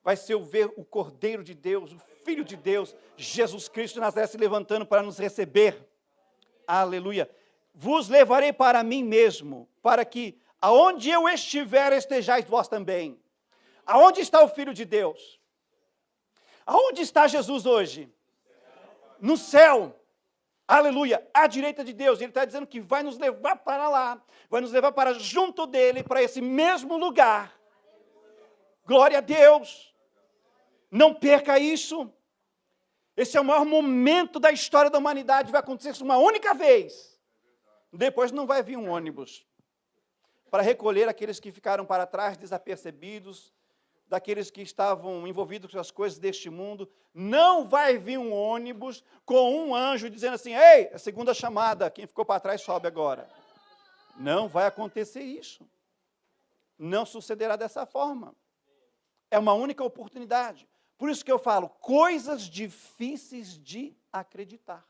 Vai ser ver o Cordeiro de Deus, o Filho de Deus, Jesus Cristo de Nazaré se levantando para nos receber. Aleluia. Vos levarei para mim mesmo, para que aonde eu estiver, estejais vós também. Aonde está o Filho de Deus? Aonde está Jesus hoje? No céu. Aleluia, à direita de Deus. Ele está dizendo que vai nos levar para lá, vai nos levar para junto dele, para esse mesmo lugar. Glória a Deus. Não perca isso. Esse é o maior momento da história da humanidade. Vai acontecer uma única vez. Depois não vai vir um ônibus para recolher aqueles que ficaram para trás, desapercebidos, daqueles que estavam envolvidos com as coisas deste mundo. Não vai vir um ônibus com um anjo dizendo assim, ei, a segunda chamada, quem ficou para trás sobe agora. Não vai acontecer isso. Não sucederá dessa forma. É uma única oportunidade. Por isso que eu falo, coisas difíceis de acreditar.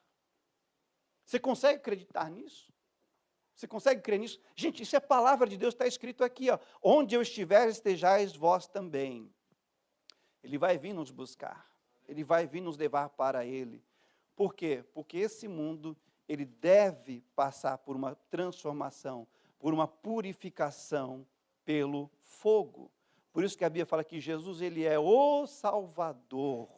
Você consegue acreditar nisso? Você consegue crer nisso? Gente, isso é palavra de Deus, está escrito aqui, ó. Onde eu estiver, estejais vós também. Ele vai vir nos buscar. Ele vai vir nos levar para Ele. Por quê? Porque esse mundo, ele deve passar por uma transformação, por uma purificação pelo fogo. Por isso que a Bíblia fala que Jesus, ele é o Salvador.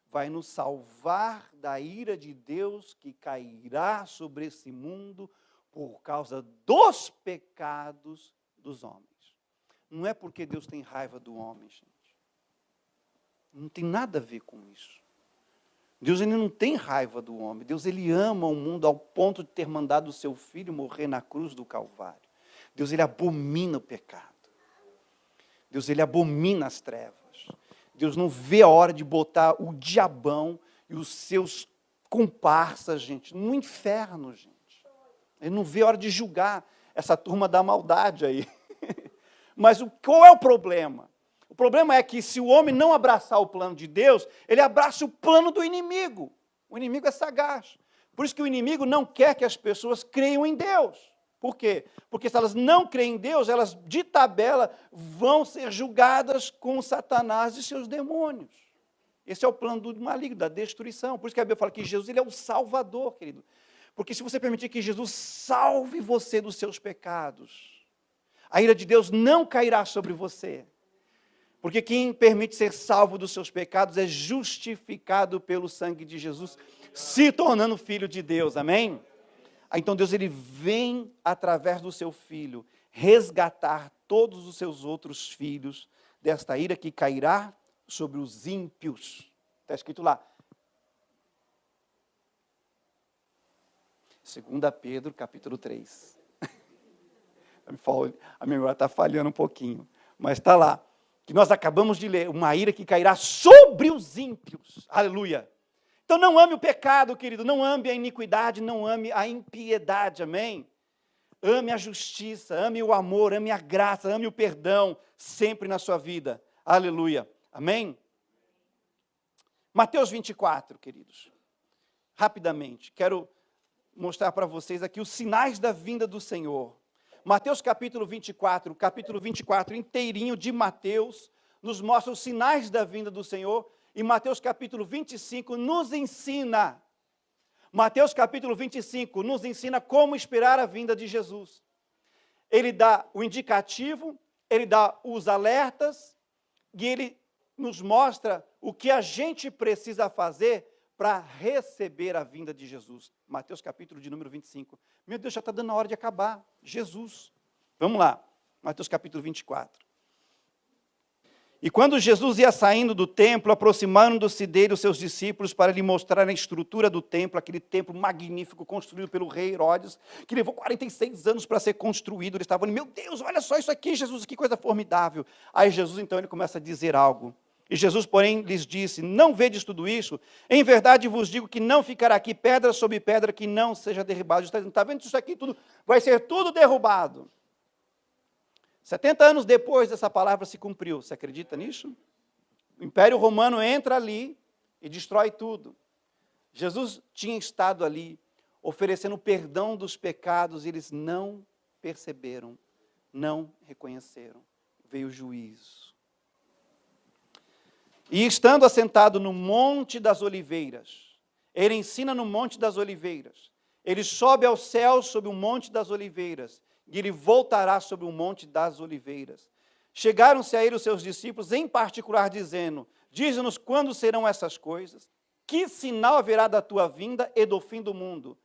Vai nos salvar da ira de Deus que cairá sobre esse mundo por causa dos pecados dos homens. Não é porque Deus tem raiva do homem, gente. Não tem nada a ver com isso. Deus ele não tem raiva do homem. Deus ele ama o mundo ao ponto de ter mandado o seu filho morrer na cruz do Calvário. Deus ele abomina o pecado. Deus ele abomina as trevas. Deus não vê a hora de botar o diabão e os seus comparsas, gente, no inferno, gente. Ele não vê a hora de julgar essa turma da maldade aí. Mas qual é o problema? O problema é que se o homem não abraçar o plano de Deus, ele abraça o plano do inimigo. O inimigo é sagaz. Por isso que o inimigo não quer que as pessoas creiam em Deus. Por quê? Porque se elas não creem em Deus, elas de tabela vão ser julgadas com Satanás e seus demônios. Esse é o plano do maligno, da destruição. Por isso que a Bíblia fala que Jesus ele é o Salvador, querido. Porque se você permitir que Jesus salve você dos seus pecados, a ira de Deus não cairá sobre você. Porque quem permite ser salvo dos seus pecados é justificado pelo sangue de Jesus, se tornando filho de Deus. Amém? Então Deus ele vem através do seu filho resgatar todos os seus outros filhos desta ira que cairá sobre os ímpios. Está escrito lá. 2 Pedro, capítulo 3. A memória está falhando um pouquinho, mas está lá. Que nós acabamos de ler, uma ira que cairá sobre os ímpios. Aleluia. Então não ame o pecado, querido, não ame a iniquidade, não ame a impiedade, amém? Ame a justiça, ame o amor, ame a graça, ame o perdão, sempre na sua vida. Aleluia. Amém? Mateus 24, queridos. Rapidamente, quero mostrar para vocês aqui os sinais da vinda do Senhor. Mateus capítulo 24 inteirinho de Mateus, nos mostra os sinais da vinda do Senhor. E Mateus capítulo 25 nos ensina. Mateus capítulo 25 nos ensina como esperar a vinda de Jesus. Ele dá o indicativo, ele dá os alertas, e ele nos mostra o que a gente precisa fazer para receber a vinda de Jesus. Mateus capítulo de número 25. Meu Deus, já está dando a hora de acabar. Jesus. Vamos lá. Mateus capítulo 24. E quando Jesus ia saindo do templo, aproximando-se dele os seus discípulos para lhe mostrar a estrutura do templo, aquele templo magnífico construído pelo rei Herodes, que levou 46 anos para ser construído. Eles estavam ali, meu Deus, olha só isso aqui, Jesus, que coisa formidável. Aí Jesus, então, ele começa a dizer algo. E Jesus, porém, lhes disse, não vedes tudo isso? Em verdade vos digo que não ficará aqui pedra sobre pedra que não seja derribada. Está vendo isso aqui? Tudo, vai ser tudo derrubado. 70 anos depois dessa palavra se cumpriu. Você acredita nisso? O Império Romano entra ali e destrói tudo. Jesus tinha estado ali oferecendo perdão dos pecados e eles não perceberam, não reconheceram. Veio o juízo. E estando assentado no Monte das Oliveiras, ele ensina no Monte das Oliveiras, ele sobe ao céu sobre o Monte das Oliveiras, e ele voltará sobre o Monte das Oliveiras. Chegaram-se a ele os seus discípulos, em particular, dizendo, dize-nos quando serão essas coisas, que sinal haverá da tua vinda e do fim do mundo?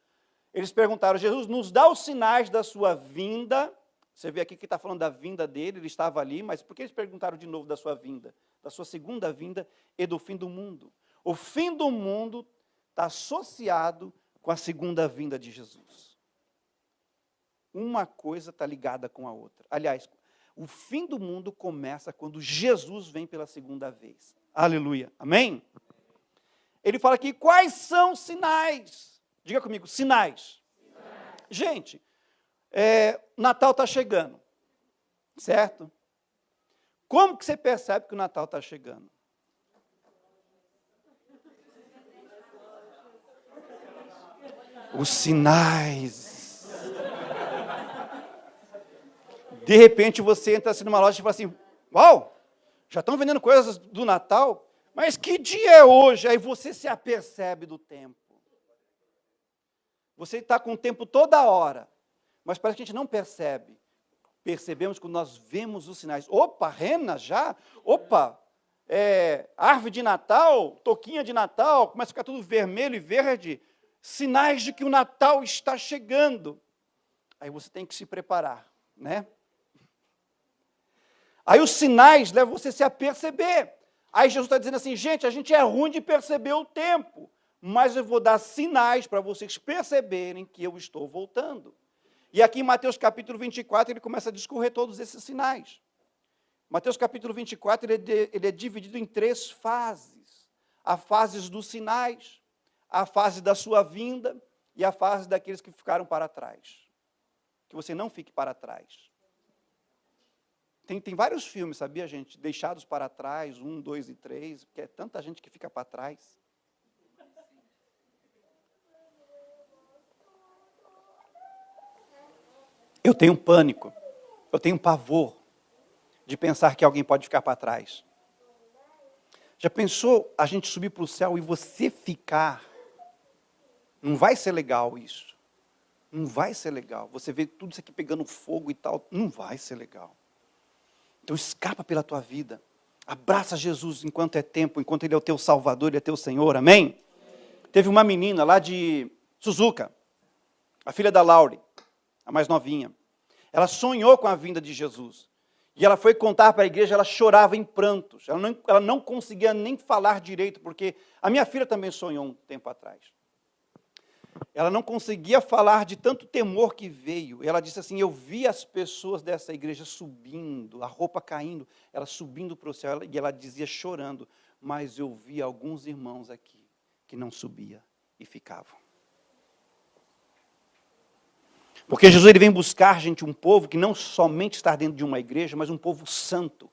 Eles perguntaram, Jesus, nos dá os sinais da sua vinda. Você vê aqui que está falando da vinda dele, ele estava ali, mas por que eles perguntaram de novo da sua vinda? Da sua segunda vinda e do fim do mundo. O fim do mundo está associado com a segunda vinda de Jesus. Uma coisa está ligada com a outra. Aliás, o fim do mundo começa quando Jesus vem pela segunda vez. Aleluia. Amém? Ele fala aqui, quais são os sinais? Diga comigo, sinais. Gente, Natal está chegando, certo? Como que você percebe que o Natal está chegando? Os sinais. De repente você entra assim numa loja e fala assim, uau, já estão vendendo coisas do Natal? Mas que dia é hoje? Aí você se apercebe do tempo. Você está com o tempo toda hora, mas parece que a gente não percebe. Percebemos quando nós vemos os sinais. Opa, rena já? Opa, árvore de Natal, toquinha de Natal, começa a ficar tudo vermelho e verde. Sinais de que o Natal está chegando. Aí você tem que se preparar, né? Aí os sinais levam você a se aperceber. Aí Jesus está dizendo assim, gente, a gente é ruim de perceber o tempo, mas eu vou dar sinais para vocês perceberem que eu estou voltando. E aqui em Mateus capítulo 24, ele começa a discorrer todos esses sinais. Mateus capítulo 24, ele é dividido em 3 fases. A fase dos sinais, a fase da sua vinda e a fase daqueles que ficaram para trás. Que você não fique para trás. Tem vários filmes, sabia, gente? Deixados para trás, 1, 2 e 3, porque é tanta gente que fica para trás. Eu tenho pânico, eu tenho pavor de pensar que alguém pode ficar para trás. Já pensou a gente subir para o céu e você ficar? Não vai ser legal isso. Não vai ser legal. Você vê tudo isso aqui pegando fogo e tal, não vai ser legal. Então escapa pela tua vida. Abraça Jesus enquanto é tempo, enquanto Ele é o teu Salvador, Ele é teu Senhor, amém? Teve uma menina lá de Suzuka, a filha da Laure, a mais novinha. Ela sonhou com a vinda de Jesus. E ela foi contar para a igreja, ela chorava em prantos. Ela não conseguia nem falar direito, porque a minha filha também sonhou um tempo atrás. Ela não conseguia falar de tanto temor que veio. Ela disse assim, eu vi as pessoas dessa igreja subindo, a roupa caindo, ela subindo para o céu, e ela dizia chorando, mas eu vi alguns irmãos aqui que não subia e ficavam. Porque Jesus ele vem buscar, gente, um povo que não somente está dentro de uma igreja, mas um povo santo.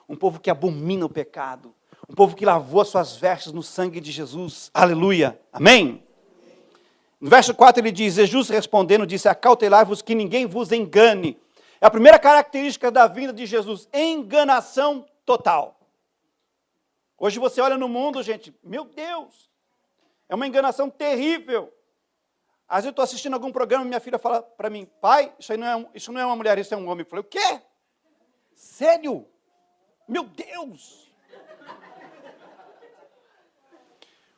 Um povo que abomina o pecado. Um povo que lavou as suas vestes no sangue de Jesus. Aleluia. Amém? No verso 4 ele diz, Jesus respondendo, disse, acautelai-vos que ninguém vos engane. É a primeira característica da vinda de Jesus, enganação total. Hoje você olha no mundo, gente, meu Deus, é uma enganação terrível. Às vezes eu estou assistindo algum programa e minha filha fala para mim, pai, isso não é uma mulher, isso é um homem. Eu falei, o quê? Sério? Meu Deus!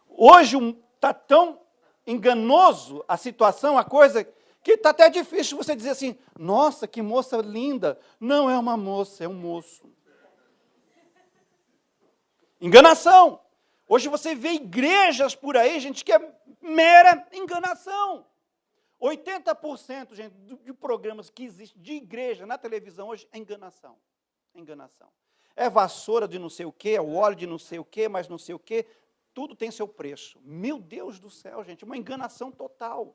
Hoje está tão enganoso a situação, a coisa, que está até difícil você dizer assim, nossa, que moça linda. Não é uma moça, é um moço. Enganação. Hoje você vê igrejas por aí, gente, que é mera enganação. 80%, gente, de programas que existem de igreja na televisão hoje é enganação. Enganação. É vassoura de não sei o quê, é o óleo de não sei o quê, mas não sei o quê. Tudo tem seu preço. Meu Deus do céu, gente, uma enganação total.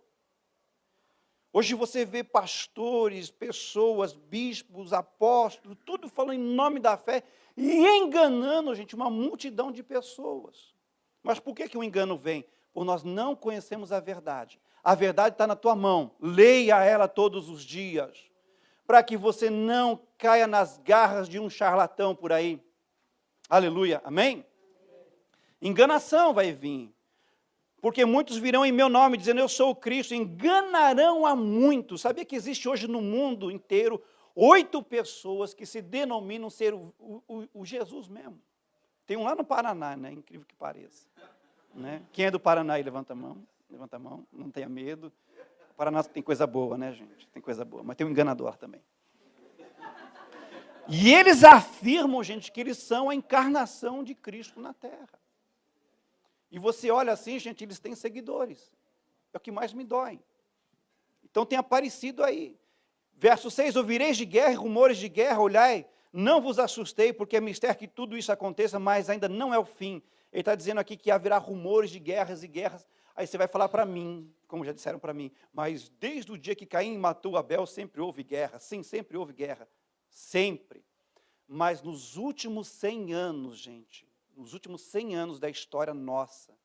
Hoje você vê pastores, pessoas, bispos, apóstolos, tudo falando em nome da fé e enganando, gente, uma multidão de pessoas. Mas por que o engano vem? Por nós não conhecemos a verdade. A verdade está na tua mão. Leia ela todos os dias, para que você não caia nas garras de um charlatão por aí. Aleluia, amém? Enganação vai vir. Porque muitos virão em meu nome, dizendo, eu sou o Cristo, enganarão a muitos. Sabia que existe hoje no mundo inteiro 8 pessoas que se denominam ser o Jesus mesmo? Tem um lá no Paraná, né? Incrível que pareça. Né? Quem é do Paraná aí, levanta a mão, não tenha medo. O Paraná tem coisa boa, né, gente? Tem coisa boa, mas tem um enganador também. E eles afirmam, gente, que eles são a encarnação de Cristo na Terra. E você olha assim, gente, eles têm seguidores. É o que mais me dói. Então tem aparecido aí. Verso 6, ouvireis de guerra e rumores de guerra, olhai, não vos assustei, porque é mistério que tudo isso aconteça, mas ainda não é o fim. Ele está dizendo aqui que haverá rumores de guerras e guerras. Aí você vai falar para mim, como já disseram para mim, mas desde o dia que Caim matou Abel, sempre houve guerra. Sim, sempre houve guerra. Sempre. Mas nos últimos 100 anos, gente, nos últimos 100 anos da história nossa,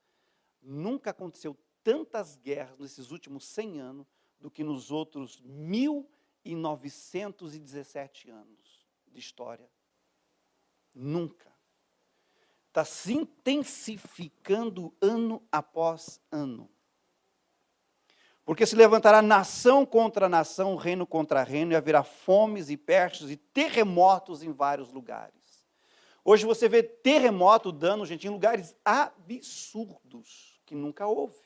nunca aconteceu tantas guerras nesses últimos 100 anos do que nos outros 1917 anos de história. Nunca. Está se intensificando ano após ano. Porque se levantará nação contra nação, reino contra reino, e haverá fomes e pestes e terremotos em vários lugares. Hoje você vê terremoto dando, gente, em lugares absurdos, que nunca houve,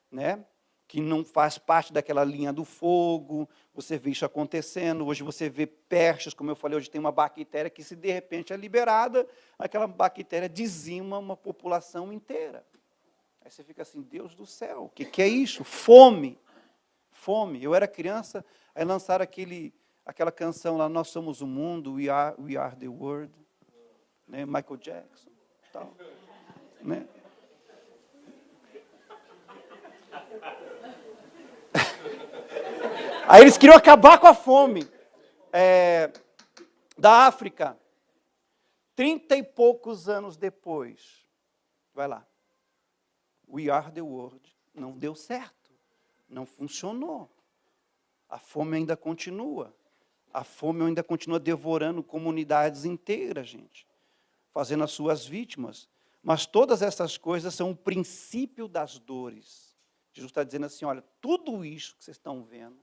né? Que não faz parte daquela linha do fogo, você vê isso acontecendo. Hoje você vê pestes, como eu falei, hoje tem uma bactéria que, se de repente é liberada, aquela bactéria dizima uma população inteira. Aí você fica assim, Deus do céu, o que é isso? Fome. Fome. Eu era criança, aí lançaram aquela canção lá, Nós Somos o Mundo, We Are the World. Né? Michael Jackson, tal, né? Aí eles queriam acabar com a fome da África. 30 e poucos anos depois, vai lá, We Are the World, não deu certo, não funcionou. A fome ainda continua. A fome ainda continua devorando comunidades inteiras, gente, fazendo as suas vítimas. Mas todas essas coisas são o princípio das dores. Jesus está dizendo assim, olha, tudo isso que vocês estão vendo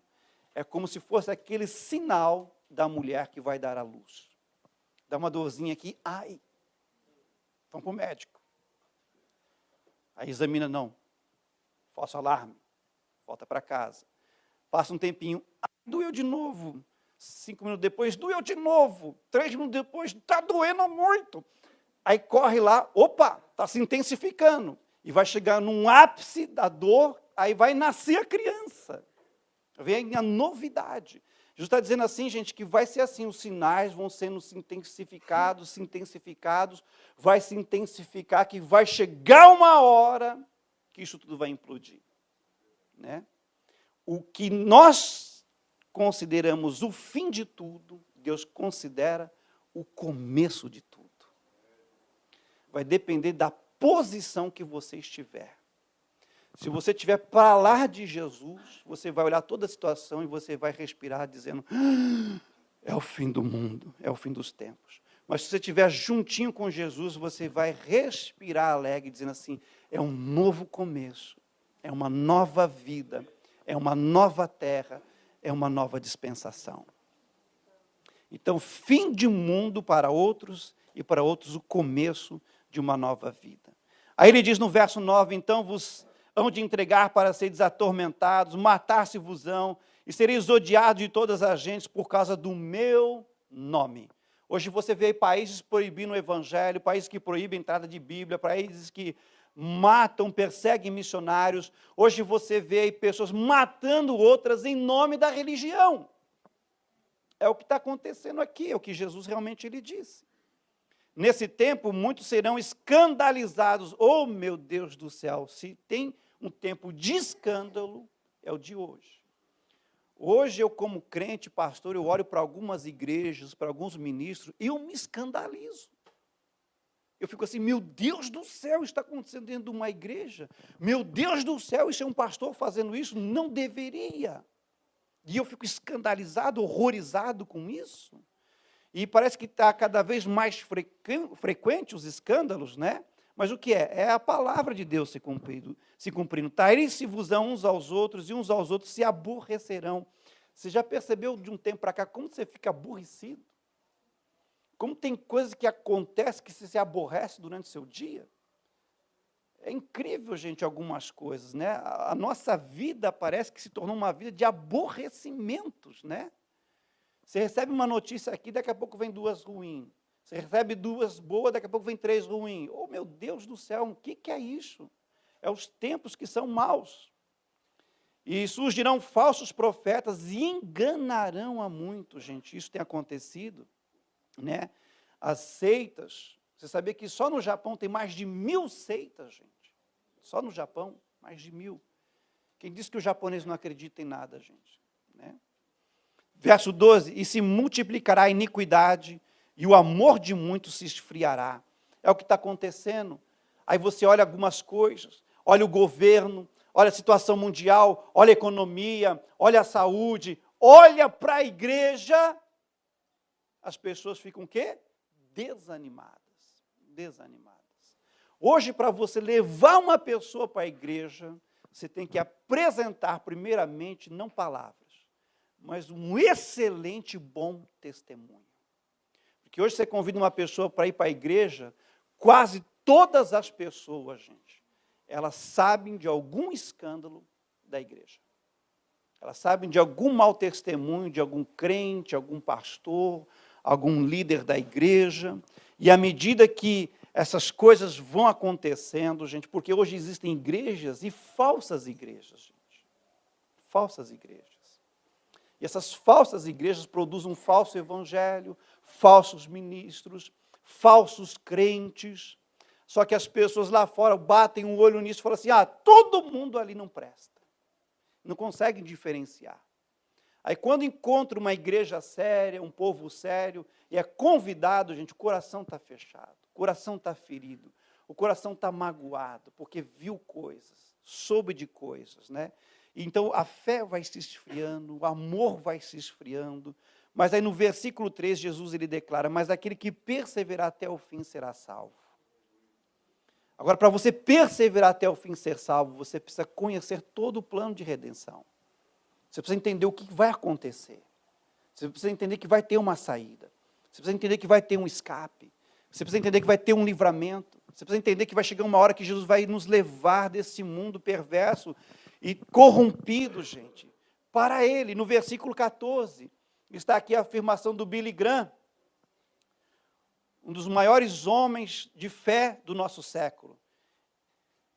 é como se fosse aquele sinal da mulher que vai dar à luz. Dá uma dorzinha aqui, ai, vamos para o médico. Aí examina, não, falso alarme, volta para casa. Passa um tempinho, doeu de novo. 5 minutos depois, doeu de novo. 3 minutos depois, está doendo muito. Aí corre lá, opa, está se intensificando. E vai chegar num ápice da dor, aí vai nascer a criança. Vem a novidade. Jesus está dizendo assim, gente, que vai ser assim, os sinais vão sendo intensificados, vai se intensificar, que vai chegar uma hora que isso tudo vai implodir. Né? o que nós consideramos o fim de tudo, Deus considera o começo de tudo. Vai depender da posição que você estiver. Se você estiver para lá de Jesus, você vai olhar toda a situação e você vai respirar dizendo, é o fim do mundo, é o fim dos tempos. Mas se você estiver juntinho com Jesus, você vai respirar alegre, dizendo assim, é um novo começo, é uma nova vida, é uma nova terra, é uma nova dispensação. Então, fim de mundo para outros, e para outros o começo de uma nova vida. Aí ele diz no verso 9, então vos hão de entregar para seres atormentados, matar-se-vos-ão, e sereis odiados de todas as gentes por causa do meu nome. Hoje você vê países proibindo o evangelho, países que proíbem a entrada de Bíblia, países que matam, perseguem missionários. Hoje você vê aí pessoas matando outras em nome da religião. É o que está acontecendo aqui, é o que Jesus realmente ele disse. Nesse tempo, muitos serão escandalizados. Oh, meu Deus do céu, se tem um tempo de escândalo, é o de hoje. Hoje eu, como crente, pastor, eu olho para algumas igrejas, para alguns ministros, e eu me escandalizo. Eu fico assim, meu Deus do céu, está acontecendo dentro de uma igreja. Meu Deus do céu, isso é um pastor fazendo isso? Não deveria. E eu fico escandalizado, horrorizado com isso. E parece que está cada vez mais frequente os escândalos, né? Mas o que é? É a palavra de Deus se cumprindo. Trairem-se-vos-ão uns aos outros, e uns aos outros se aborrecerão. Você já percebeu de um tempo para cá como você fica aborrecido? Como tem coisas que acontecem que você se aborrece durante o seu dia? É incrível, gente, algumas coisas, né? A nossa vida parece que se tornou uma vida de aborrecimentos, né? Você recebe uma notícia aqui, daqui a pouco vem duas ruins. Você recebe duas boas, daqui a pouco vem três ruins. Oh, meu Deus do céu, o que é isso? É os tempos que são maus. E surgirão falsos profetas e enganarão a muitos, gente. Isso tem acontecido, né? As seitas, você sabia que só no Japão tem mais de 1000 seitas, gente? Só no Japão, mais de 1000. Quem diz que o japonês não acredita em nada, gente? Né? Verso 12, e se multiplicará a iniquidade, e o amor de muitos se esfriará. É o que está acontecendo. Aí você olha algumas coisas, olha o governo, olha a situação mundial, olha a economia, olha a saúde, olha para a igreja, as pessoas ficam o quê? Desanimadas. Hoje, para você levar uma pessoa para a igreja, você tem que apresentar primeiramente, não palavras, mas um excelente, bom testemunho. Porque hoje você convida uma pessoa para ir para a igreja, quase todas as pessoas, gente, elas sabem de algum escândalo da igreja. Elas sabem de algum mau testemunho, de algum crente, algum pastor, algum líder da igreja. E à medida que essas coisas vão acontecendo, gente, porque hoje existem igrejas e falsas igrejas, gente. Falsas igrejas. E essas falsas igrejas produzem um falso evangelho, falsos ministros, falsos crentes. Só que as pessoas lá fora batem um olho nisso e falam assim, todo mundo ali não presta. Não conseguem diferenciar. Aí quando encontra uma igreja séria, um povo sério, e é convidado, gente, o coração está fechado, o coração está ferido, o coração está magoado, porque viu coisas, soube de coisas, né? Então, a fé vai se esfriando, o amor vai se esfriando, mas aí no versículo 3, Jesus ele declara, mas aquele que perseverar até o fim será salvo. Agora, para você perseverar até o fim e ser salvo, você precisa conhecer todo o plano de redenção. Você precisa entender o que vai acontecer. Você precisa entender que vai ter uma saída. Você precisa entender que vai ter um escape. Você precisa entender que vai ter um livramento. Você precisa entender que vai chegar uma hora que Jesus vai nos levar desse mundo perverso e corrompido, gente, para Ele. No versículo 14, está aqui a afirmação do Billy Graham, um dos maiores homens de fé do nosso século.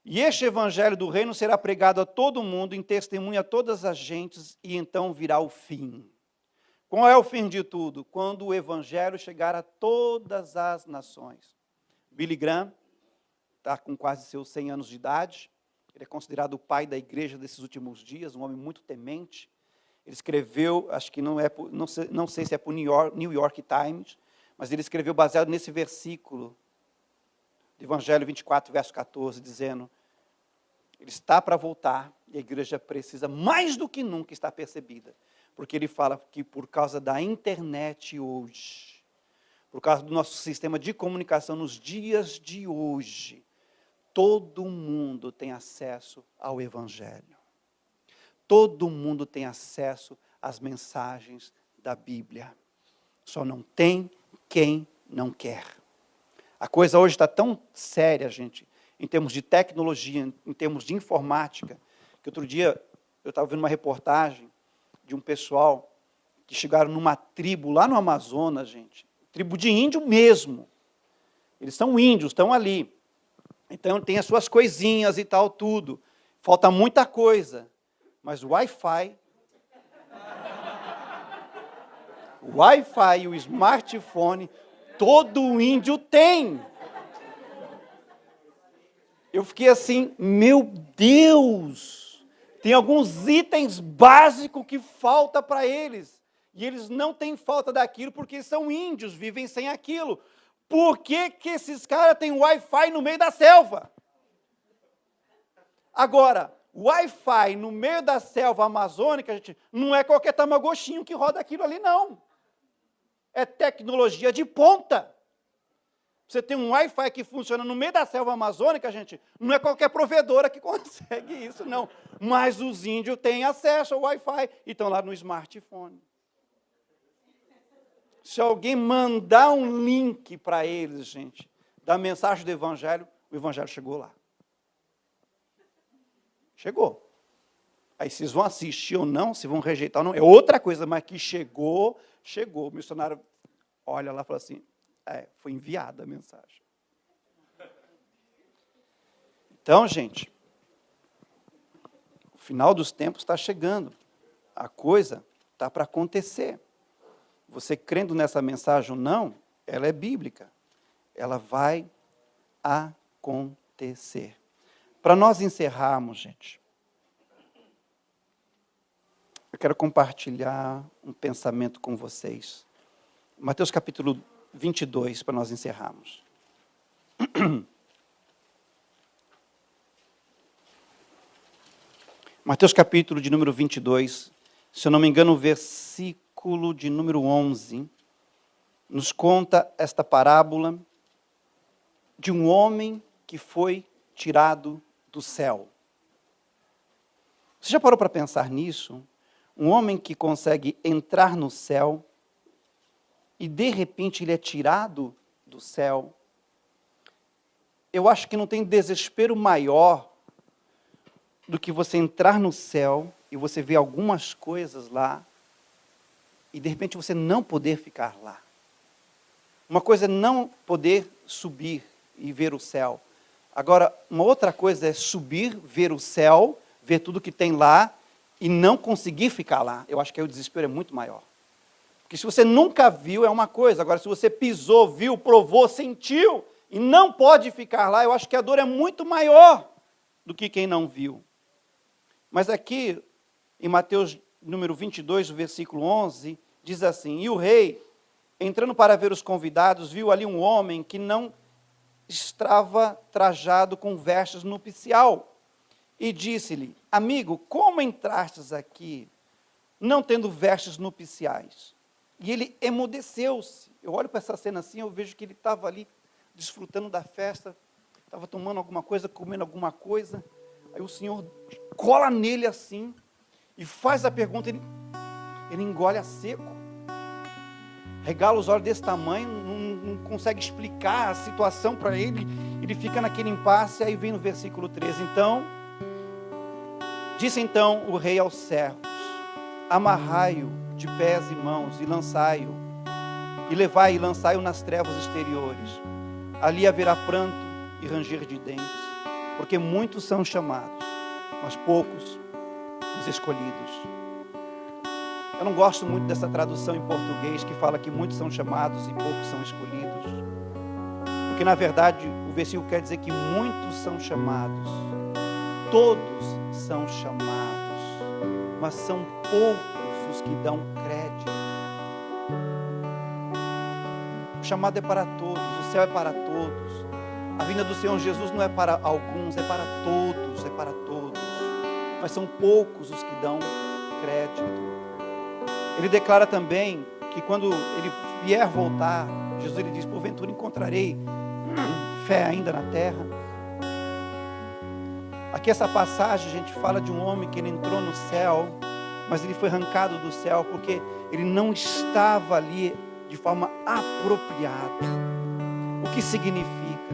E este evangelho do reino será pregado a todo mundo, em testemunho a todas as gentes, e então virá o fim. Qual é o fim de tudo? Quando o evangelho chegar a todas as nações. Billy Graham está com quase seus 100 anos de idade, Ele é considerado o pai da igreja desses últimos dias, um homem muito temente. Ele escreveu, acho que não sei se é para o New York Times, mas ele escreveu baseado nesse versículo do Evangelho 24, verso 14, dizendo: ele está para voltar e a igreja precisa mais do que nunca estar percebida. Porque ele fala que por causa da internet hoje, por causa do nosso sistema de comunicação nos dias de hoje, todo mundo tem acesso ao Evangelho. Todo mundo tem acesso às mensagens da Bíblia. Só não tem quem não quer. A coisa hoje está tão séria, gente, em termos de tecnologia, em termos de informática, que outro dia eu estava vendo uma reportagem de um pessoal que chegaram numa tribo lá no Amazonas, gente, tribo de índio mesmo. Eles são índios, estão ali. Então tem as suas coisinhas e tal, tudo. Falta muita coisa. Mas o Wi-Fi e o smartphone, todo índio tem. Eu fiquei assim, meu Deus, tem alguns itens básicos que falta para eles. E eles não têm falta daquilo porque são índios, vivem sem aquilo. Por que que esses caras têm Wi-Fi no meio da selva? Agora, Wi-Fi no meio da selva amazônica, gente, não é qualquer tamagochinho que roda aquilo ali, não. É tecnologia de ponta. Você tem um Wi-Fi que funciona no meio da selva amazônica, gente, não é qualquer provedora que consegue isso, não. Mas os índios têm acesso ao Wi-Fi e estão lá no smartphone. Se alguém mandar um link para eles, gente, da mensagem do Evangelho, o Evangelho chegou lá. Chegou. Aí vocês vão assistir ou não, se vão rejeitar ou não, é outra coisa, mas que chegou, chegou. O missionário olha lá e fala assim, foi enviada a mensagem. Então, gente, o final dos tempos está chegando. A coisa está para acontecer. Você crendo nessa mensagem ou não, ela é bíblica. Ela vai acontecer. Para nós encerrarmos, gente, eu quero compartilhar um pensamento com vocês. Mateus capítulo 22, para nós encerrarmos. Mateus capítulo de número 22, se eu não me engano, o versículo de número 11, nos conta esta parábola de um homem que foi tirado do céu. Você já parou para pensar nisso? Um homem que consegue entrar no céu e de repente ele é tirado do céu. Eu acho que não tem desespero maior do que você entrar no céu e você ver algumas coisas lá e de repente você não poder ficar lá. Uma coisa é não poder subir e ver o céu. Agora, uma outra coisa é subir, ver o céu, ver tudo que tem lá e não conseguir ficar lá. Eu acho que aí o desespero é muito maior. Porque se você nunca viu, é uma coisa. Agora, se você pisou, viu, provou, sentiu e não pode ficar lá, eu acho que a dor é muito maior do que quem não viu. Mas aqui, em Mateus número 22, versículo 11, diz assim, e o rei, entrando para ver os convidados, viu ali um homem que não estava trajado com vestes nupcial. E disse-lhe, amigo, como entrastes aqui, não tendo vestes nupciais? E ele emudeceu-se. Eu olho para essa cena assim, eu vejo que ele estava ali, desfrutando da festa, estava tomando alguma coisa, comendo alguma coisa. Aí o Senhor cola nele assim, e faz a pergunta, ele engole a seco. Regala os olhos desse tamanho, não consegue explicar a situação para ele, ele fica naquele impasse, aí vem no versículo 13, disse então o rei aos servos, amarrai-o de pés e mãos e lançai-o, e levai e lançai-o nas trevas exteriores, ali haverá pranto e ranger de dentes, porque muitos são chamados, mas poucos os escolhidos. Eu não gosto muito dessa tradução em português que fala que muitos são chamados e poucos são escolhidos. Porque, na verdade, o versículo quer dizer que muitos são chamados, todos são chamados, mas são poucos os que dão crédito. O chamado é para todos, o céu é para todos. A vinda do Senhor Jesus não é para alguns, é para todos, é para todos. Mas são poucos os que dão crédito. Ele declara também que quando ele vier voltar, Jesus ele diz, porventura encontrarei fé ainda na terra. Aqui essa passagem, a gente fala de um homem que ele entrou no céu, mas ele foi arrancado do céu porque ele não estava ali de forma apropriada. O que significa?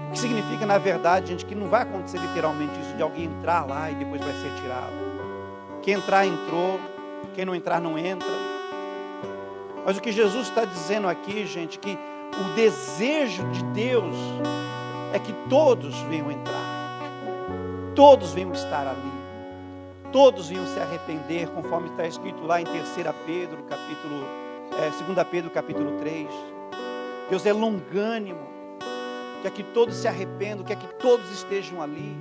O que significa, na verdade, gente, que não vai acontecer literalmente isso de alguém entrar lá e depois vai ser tirado. Quem entrar, entrou. Quem não entrar, não entra. Mas o que Jesus está dizendo aqui, gente, que o desejo de Deus é que todos venham entrar. Todos venham estar ali. Todos venham se arrepender, conforme está escrito lá em 2 Pedro, capítulo 3. Deus é longânimo, quer que todos se arrependam, quer que todos estejam ali.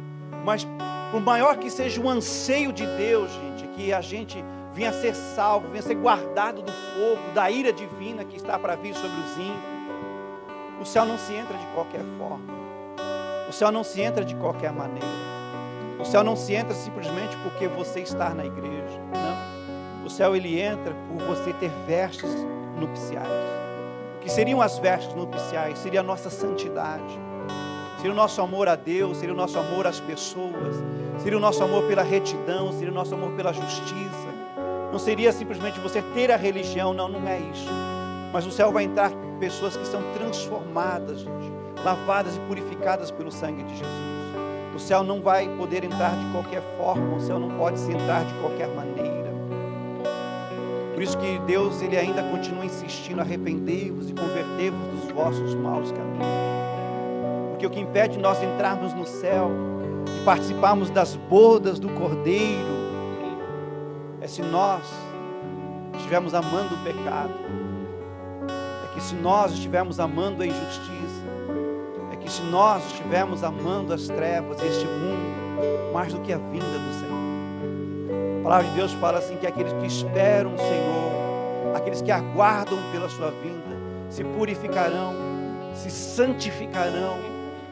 Mas por maior que seja o anseio de Deus, gente, que a gente venha ser salvo, venha ser guardado do fogo, da ira divina que está para vir sobre os ímpios. O céu não se entra de qualquer forma. O céu não se entra de qualquer maneira. O céu não se entra simplesmente porque você está na igreja. Não. O céu ele entra por você ter vestes nupciais. O que seriam as vestes nupciais? Seria a nossa santidade. Seria o nosso amor a Deus, seria o nosso amor às pessoas, seria o nosso amor pela retidão, seria o nosso amor pela justiça. Não seria simplesmente você ter a religião, não é isso. Mas o céu vai entrar pessoas que são transformadas, gente, lavadas e purificadas pelo sangue de Jesus. O céu não vai poder entrar de qualquer forma, o céu não pode se entrar de qualquer maneira. Por isso que Deus ele ainda continua insistindo, arrependei-vos e convertei-vos dos vossos maus caminhos. Porque o que impede nós entrarmos no céu e participarmos das bodas do Cordeiro é se nós estivermos amando o pecado, é que se nós estivermos amando a injustiça, é que se nós estivermos amando as trevas, este mundo, mais do que a vinda do Senhor. A palavra de Deus fala assim, que aqueles que esperam o Senhor, aqueles que aguardam pela sua vinda, se purificarão, se santificarão,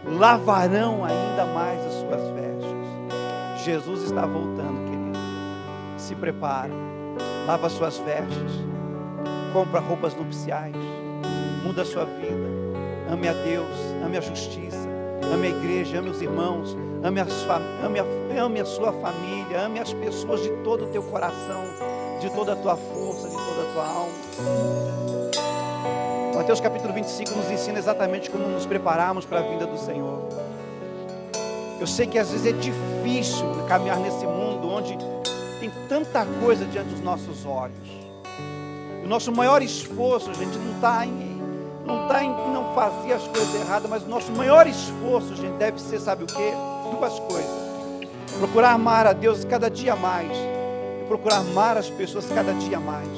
lavarão ainda mais as suas vestes. Jesus está voltando, querido. Se prepara, lava as suas vestes, compra roupas nupciais, muda a sua vida, ame a Deus, ame a justiça, ame a igreja, ame os irmãos, ame a sua família, ame as pessoas de todo o teu coração, de toda a tua força, de toda a tua alma. Mateus capítulo 25 nos ensina exatamente como nos prepararmos para a vinda do Senhor. Eu sei que às vezes é difícil caminhar nesse mundo onde tem tanta coisa diante dos nossos olhos. O nosso maior esforço, gente, não está em não fazer as coisas erradas, mas o nosso maior esforço, gente, deve ser, sabe o quê? Duas coisas. Procurar amar a Deus cada dia mais e procurar amar as pessoas cada dia mais.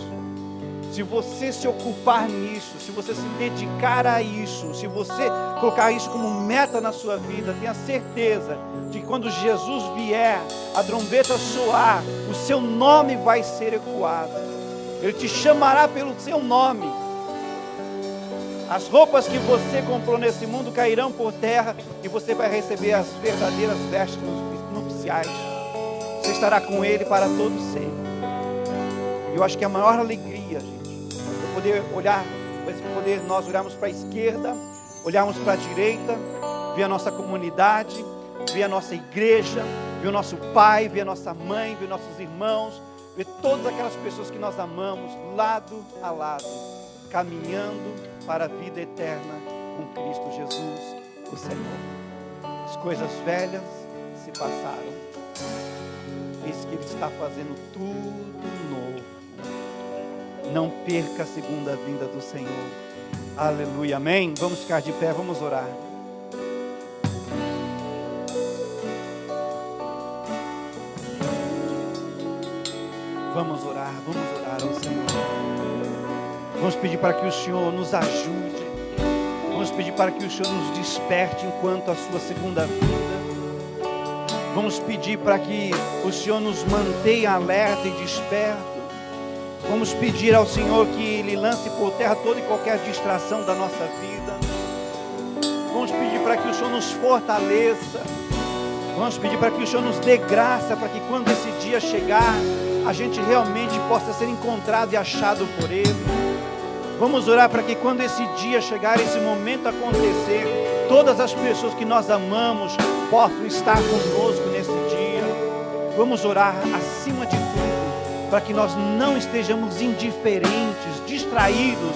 Se você se ocupar nisso, se você se dedicar a isso, se você colocar isso como meta na sua vida, tenha certeza de que quando Jesus vier, a trombeta soar, o seu nome vai ser ecoado. Ele te chamará pelo seu nome. As roupas que você comprou nesse mundo cairão por terra e você vai receber as verdadeiras vestes nupciais. Você estará com Ele para todo sempre. Eu acho que a maior alegria, gente, poder olhar, poder nós olharmos para a esquerda, olharmos para a direita, ver a nossa comunidade, ver a nossa igreja, ver o nosso pai, ver a nossa mãe, ver nossos irmãos, ver todas aquelas pessoas que nós amamos, lado a lado, caminhando para a vida eterna com Cristo Jesus, o Senhor. As coisas velhas se passaram, eis que Ele está fazendo tudo novo. Não perca a segunda vinda do Senhor. Aleluia, amém? Vamos ficar de pé, vamos orar. Vamos orar ao Senhor. Vamos pedir para que o Senhor nos ajude. Vamos pedir para que o Senhor nos desperte enquanto a sua segunda vinda. Vamos pedir para que o Senhor nos mantenha alerta e desperto. Vamos pedir ao Senhor que Ele lance por terra toda e qualquer distração da nossa vida. Vamos pedir para que o Senhor nos fortaleça. Vamos pedir para que o Senhor nos dê graça, para que quando esse dia chegar, a gente realmente possa ser encontrado e achado por Ele. Vamos orar para que quando esse dia chegar, esse momento acontecer, todas as pessoas que nós amamos possam estar conosco nesse dia. Vamos orar acima de tudo, para que nós não estejamos indiferentes, distraídos,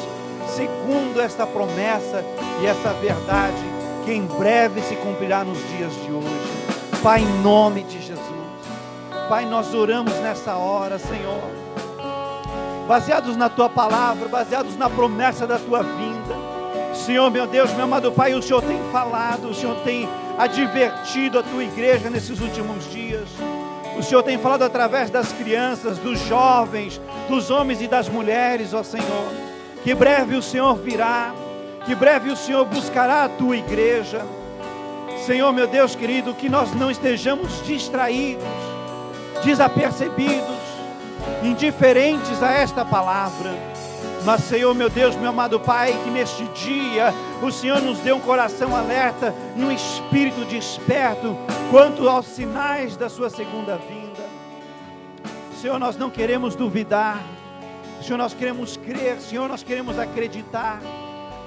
segundo esta promessa e essa verdade, que em breve se cumprirá nos dias de hoje. Pai, em nome de Jesus, Pai, nós oramos nessa hora, Senhor, baseados na Tua palavra, baseados na promessa da Tua vinda. Senhor, meu Deus, meu amado Pai, o Senhor tem falado, o Senhor tem advertido a Tua igreja nesses últimos dias. O Senhor tem falado através das crianças, dos jovens, dos homens e das mulheres, ó Senhor, que breve o Senhor virá, que breve o Senhor buscará a Tua igreja. Senhor, meu Deus querido, que nós não estejamos distraídos, desapercebidos, indiferentes a esta palavra. Mas, Senhor, meu Deus, meu amado Pai, que neste dia o Senhor nos dê um coração alerta e um espírito desperto quanto aos sinais da Sua segunda vinda. Senhor, nós não queremos duvidar. Senhor, nós queremos crer. Senhor, nós queremos acreditar.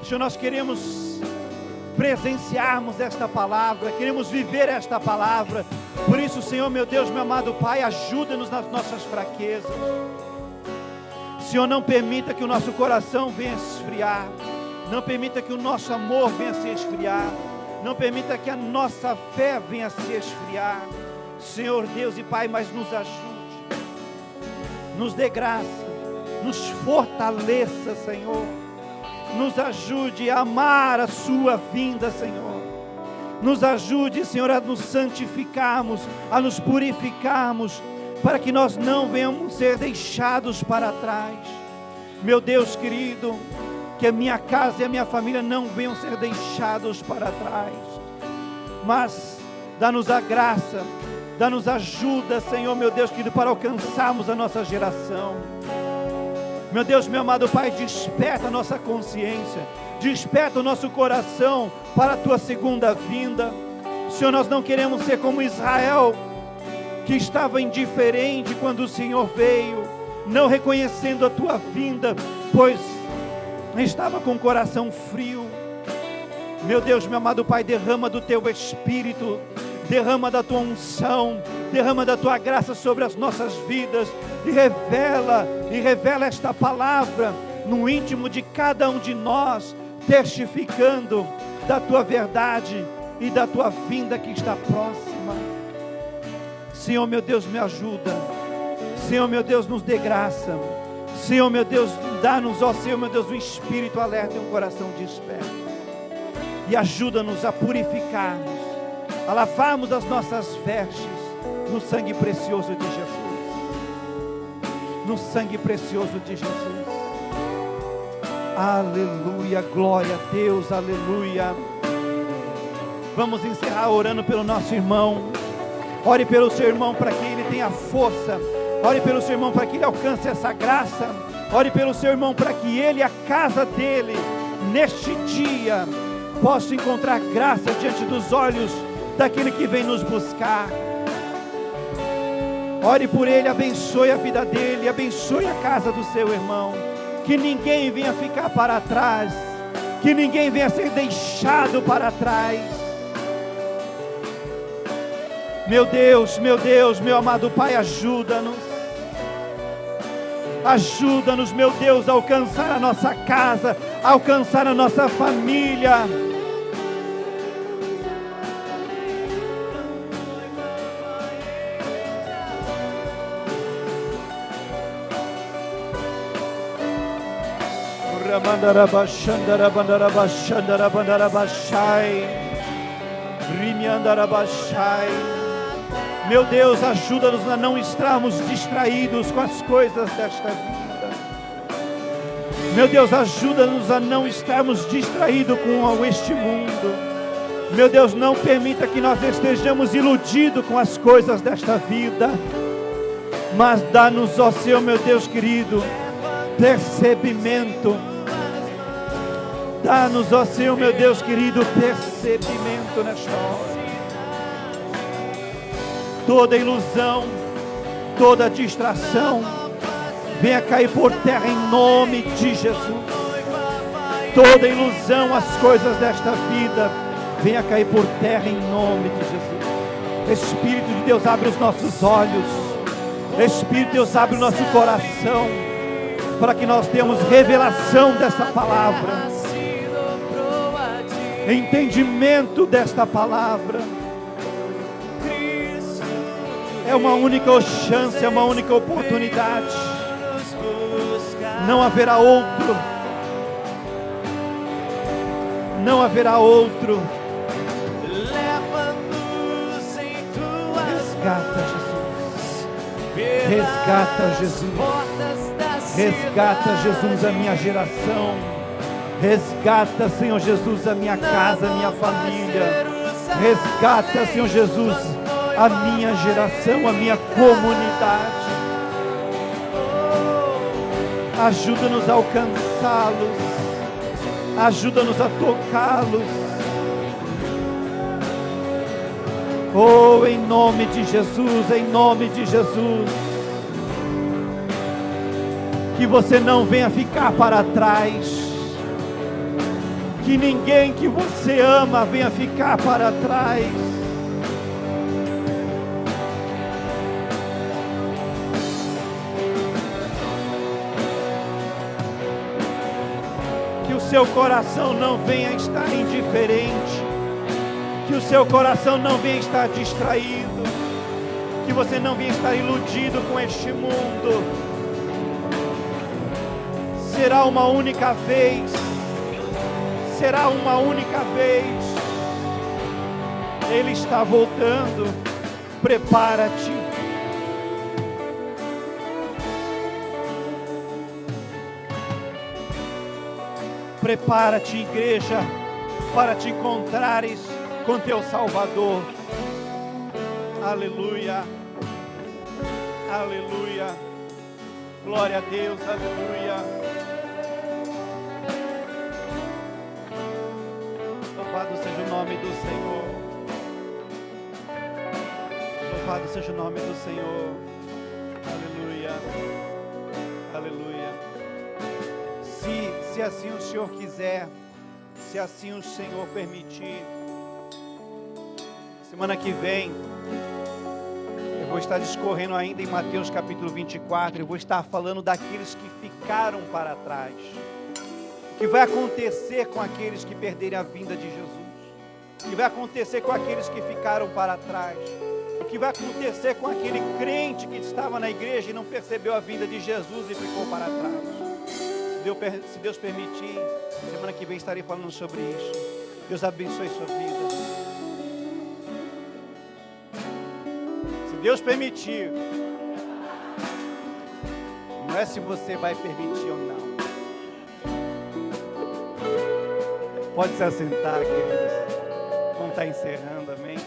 Senhor, nós queremos presenciarmos esta palavra, queremos viver esta palavra. Por isso, Senhor, meu Deus, meu amado Pai, ajuda-nos nas nossas fraquezas. Senhor, não permita que o nosso coração venha se esfriar, não permita que o nosso amor venha se esfriar, não permita que a nossa fé venha se esfriar. Senhor Deus e Pai, mas nos ajude, nos dê graça, nos fortaleça, Senhor. Nos ajude a amar a Sua vinda, Senhor. Nos ajude, Senhor, a nos santificarmos, a nos purificarmos, para que nós não venhamos ser deixados para trás. Meu Deus querido, que a minha casa e a minha família não venham ser deixados para trás. Mas dá-nos a graça, dá-nos ajuda, Senhor, meu Deus querido, para alcançarmos a nossa geração. Meu Deus, meu amado Pai, desperta a nossa consciência, desperta o nosso coração para a Tua segunda vinda. Senhor, nós não queremos ser como Israel, que estava indiferente quando o Senhor veio, não reconhecendo a Tua vinda, pois estava com o coração frio. Meu Deus, meu amado Pai, derrama do Teu Espírito, derrama da Tua unção, derrama da Tua graça sobre as nossas vidas, e revela esta palavra no íntimo de cada um de nós, testificando da Tua verdade e da Tua vinda que está próxima. Senhor, meu Deus, me ajuda. Senhor, meu Deus, nos dê graça. Senhor, meu Deus, dá-nos, ó Senhor, meu Deus, um espírito alerta e um coração desperto. E ajuda-nos a purificarmos, a lavarmos as nossas vestes no sangue precioso de Jesus. No sangue precioso de Jesus. Aleluia, glória a Deus, aleluia. Vamos encerrar orando pelo nosso irmão. Ore pelo seu irmão para que ele tenha força. Ore pelo seu irmão para que ele alcance essa graça. Ore pelo seu irmão para que ele e a casa dele, neste dia, possa encontrar graça diante dos olhos daquele que vem nos buscar. Ore por ele, abençoe a vida dele, abençoe a casa do seu irmão. Que ninguém venha ficar para trás, que ninguém venha ser deixado para trás. Meu Deus, meu amado Pai, ajuda-nos. Ajuda-nos, meu Deus, a alcançar a nossa casa, a alcançar a nossa família. Meu Deus, ajuda-nos a não estarmos distraídos com as coisas desta vida. Meu Deus, ajuda-nos a não estarmos distraídos com este mundo. Meu Deus, não permita que nós estejamos iludidos com as coisas desta vida, mas dá-nos, ó Senhor, meu Deus querido, percebimento. Dá-nos, ó Senhor, meu Deus querido, percebimento nesta hora. Toda ilusão, toda distração, venha cair por terra em nome de Jesus. Toda ilusão, as coisas desta vida, venha cair por terra em nome de Jesus. Espírito de Deus, abre os nossos olhos. Espírito de Deus, abre o nosso coração, para que nós tenhamos revelação dessa palavra, entendimento desta palavra. É uma única chance, é uma única oportunidade. Não haverá outro. Não haverá outro. Resgata, Jesus. Resgata, Jesus. Resgata, Jesus, a minha geração. Resgata, Senhor Jesus, a minha casa, a minha família. Resgata, Senhor Jesus, a minha geração, a minha comunidade. Ajuda-nos a alcançá-los. Ajuda-nos a tocá-los. Oh, em nome de Jesus, em nome de Jesus. Que você não venha ficar para trás. Que ninguém que você ama venha ficar para trás. Que o seu coração não venha estar indiferente. Que o seu coração não venha estar distraído. Que você não venha estar iludido com este mundo. Será uma única vez. Será uma única vez. Ele está voltando. Prepara-te. Prepara-te, igreja, para te encontrares com teu Salvador. Aleluia. Aleluia. Glória a Deus. Aleluia. Louvado seja o nome do Senhor. Louvado seja o nome do Senhor. Aleluia. Aleluia. Se assim o Senhor quiser, se assim o Senhor permitir, semana que vem, eu vou estar discorrendo ainda em Mateus capítulo 24, eu vou estar falando daqueles que ficaram para trás. O que vai acontecer com aqueles que perderem a vinda de Jesus? O que vai acontecer com aqueles que ficaram para trás? O que vai acontecer com aquele crente que estava na igreja e não percebeu a vinda de Jesus e ficou para trás? Se Deus permitir, semana que vem estarei falando sobre isso. Deus abençoe sua vida. Se Deus permitir, não é se você vai permitir ou não. Pode se assentar, queridos. Vamos estar encerrando, amém?